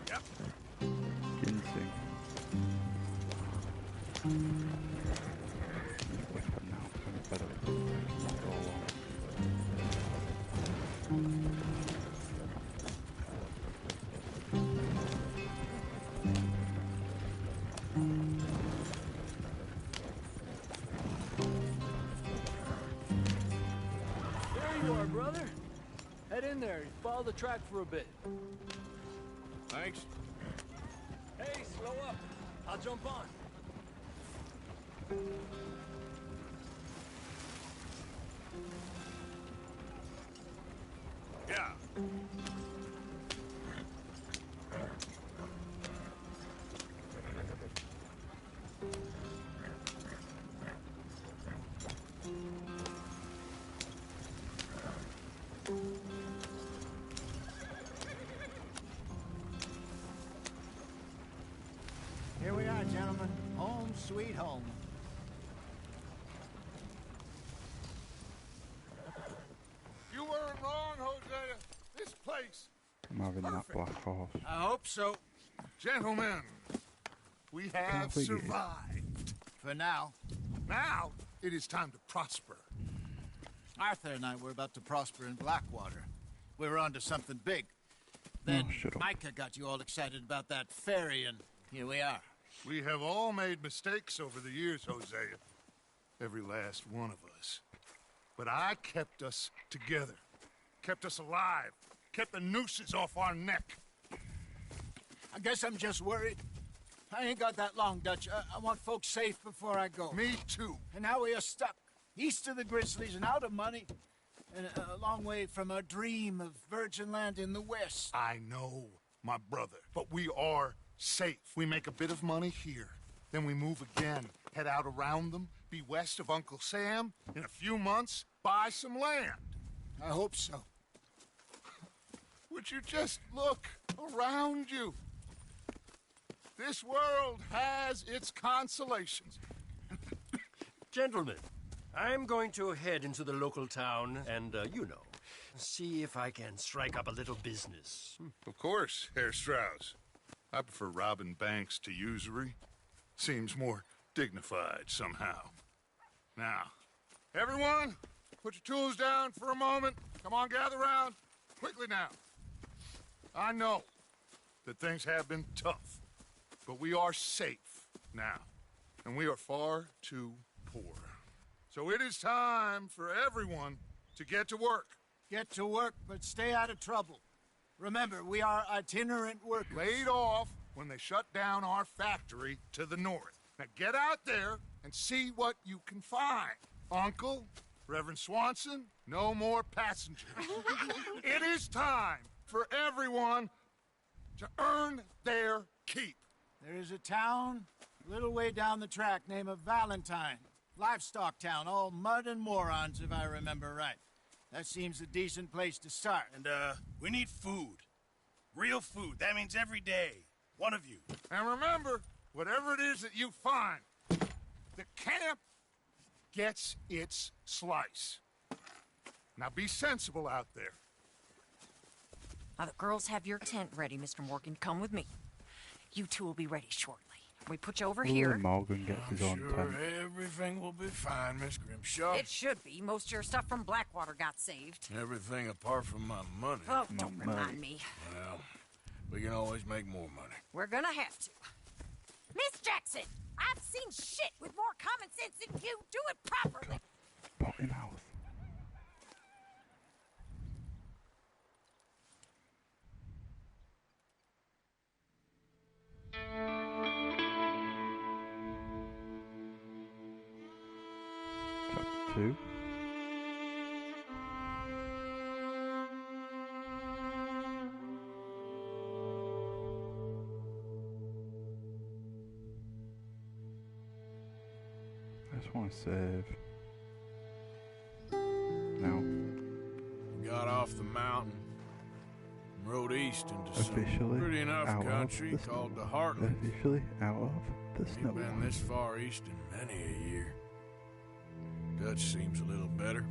Yep. Ginseng. There you are, brother. Head in there. Follow the track for a bit. Thanks. Hey, slow up. I'll jump on. Yeah. Here we are, gentlemen. Home sweet home. You weren't wrong, Hosea. This place. I'm having that black horse. I hope so. Gentlemen, We have survived. For now. Now, it is time to prosper. Arthur and I were about to prosper in Blackwater. We were onto something big. Then Micah got you all excited about that ferry, and here we are. We have all made mistakes over the years, Hosea. Every last one of us. But I kept us together. Kept us alive. Kept the nooses off our neck. I guess I'm just worried. I ain't got that long, Dutch. I want folks safe before I go. Me too. And now we are stuck. East of the Grizzlies and out of money. And a long way from our dream of virgin land in the west. I know, my brother. But we are safe. We make a bit of money here. Then we move again. Head out around them. Be west of Uncle Sam. In a few months, buy some land. I hope so. Would you just look around you? This world has its consolations. Gentlemen, I'm going to head into the local town and, see if I can strike up a little business. Of course, Herr Strauss. I prefer robbing banks to usury. Seems more dignified somehow. Now, everyone, put your tools down for a moment. Come on, gather round. Quickly now. I know that things have been tough, but we are safe now, and we are far too poor. So it is time for everyone to get to work. Get to work, but stay out of trouble. Remember, we are itinerant workers. Laid off when they shut down our factory to the north. Now get out there and see what you can find. Uncle, Reverend Swanson, no more passengers. It is time for everyone to earn their keep. There is a town a little way down the track named Valentine. Livestock town, all mud and morons, if I remember right. That seems a decent place to start. And, we need food. Real food. That means every day. One of you. And remember, whatever it is that you find, the camp gets its slice. Now be sensible out there. Now, the girls have your tent ready, Mr. Morgan. Come with me. You two will be ready shortly. We put you over here. Morgan gets his own tent. Everything will be fine, Miss Grimshaw. It should be. Most of your stuff from Blackwater got saved. Everything apart from my money. Oh, don't remind me. Well, we can always make more money. We're gonna have to. Miss Jackson, I've seen shit with more common sense than you. Do it properly. Potty mouth. Chapter 2. I just want to save. Now. Got off the mountain and rode east into some Officially pretty enough out country of the called the Heartland. Officially out of the snow. We've been this far east in many a year. Dutch seems a little better.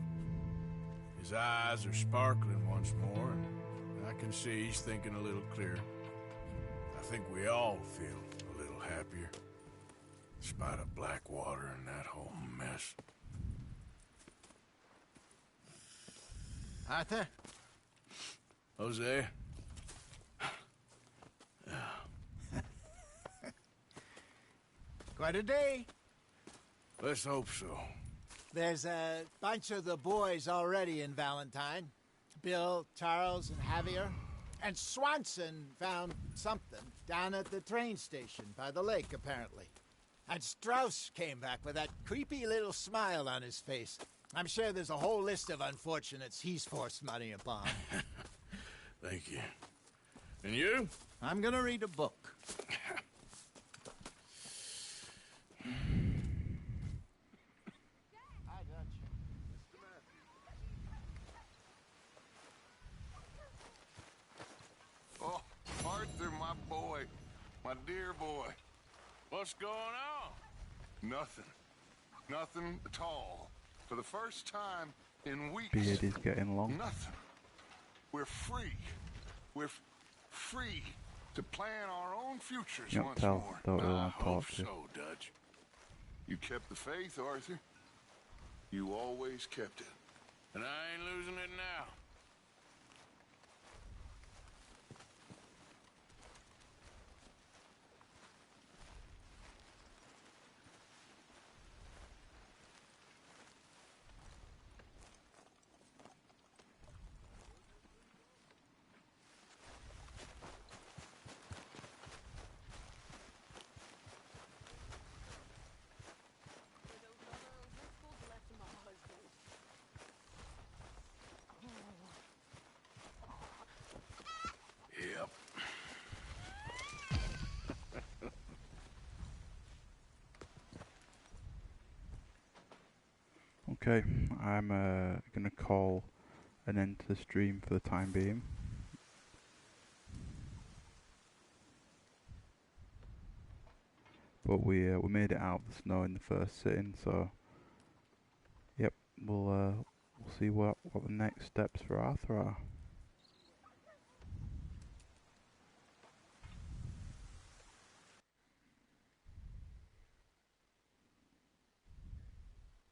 His eyes are sparkling once more, and I can see he's thinking a little clearer. I think we all feel a little happier, in spite of Blackwater and that whole mess. Arthur? Jose? Quite a day. Let's hope so. There's a bunch of the boys already in Valentine. Bill, Charles, and Javier. And Swanson found something down at the train station by the lake, apparently. And Strauss came back with that creepy little smile on his face. I'm sure there's a whole list of unfortunates he's forced money upon. Thank you. And you? I'm gonna read a book. Oh, Arthur, my boy. My dear boy. What's going on? Nothing. Nothing at all. For the first time in weeks. Beard is getting long. Nothing. We're free. We're free to plan our own futures You don't once tell, more. don't really I want to hope talk to you. so, Dutch. You kept the faith, Arthur. You always kept it. And I ain't losing it now. Yep. Okay, I'm gonna call an end to the stream for the time being. But we made it out of the snow in the first sitting, so yep, we'll see what the next steps for Arthur are.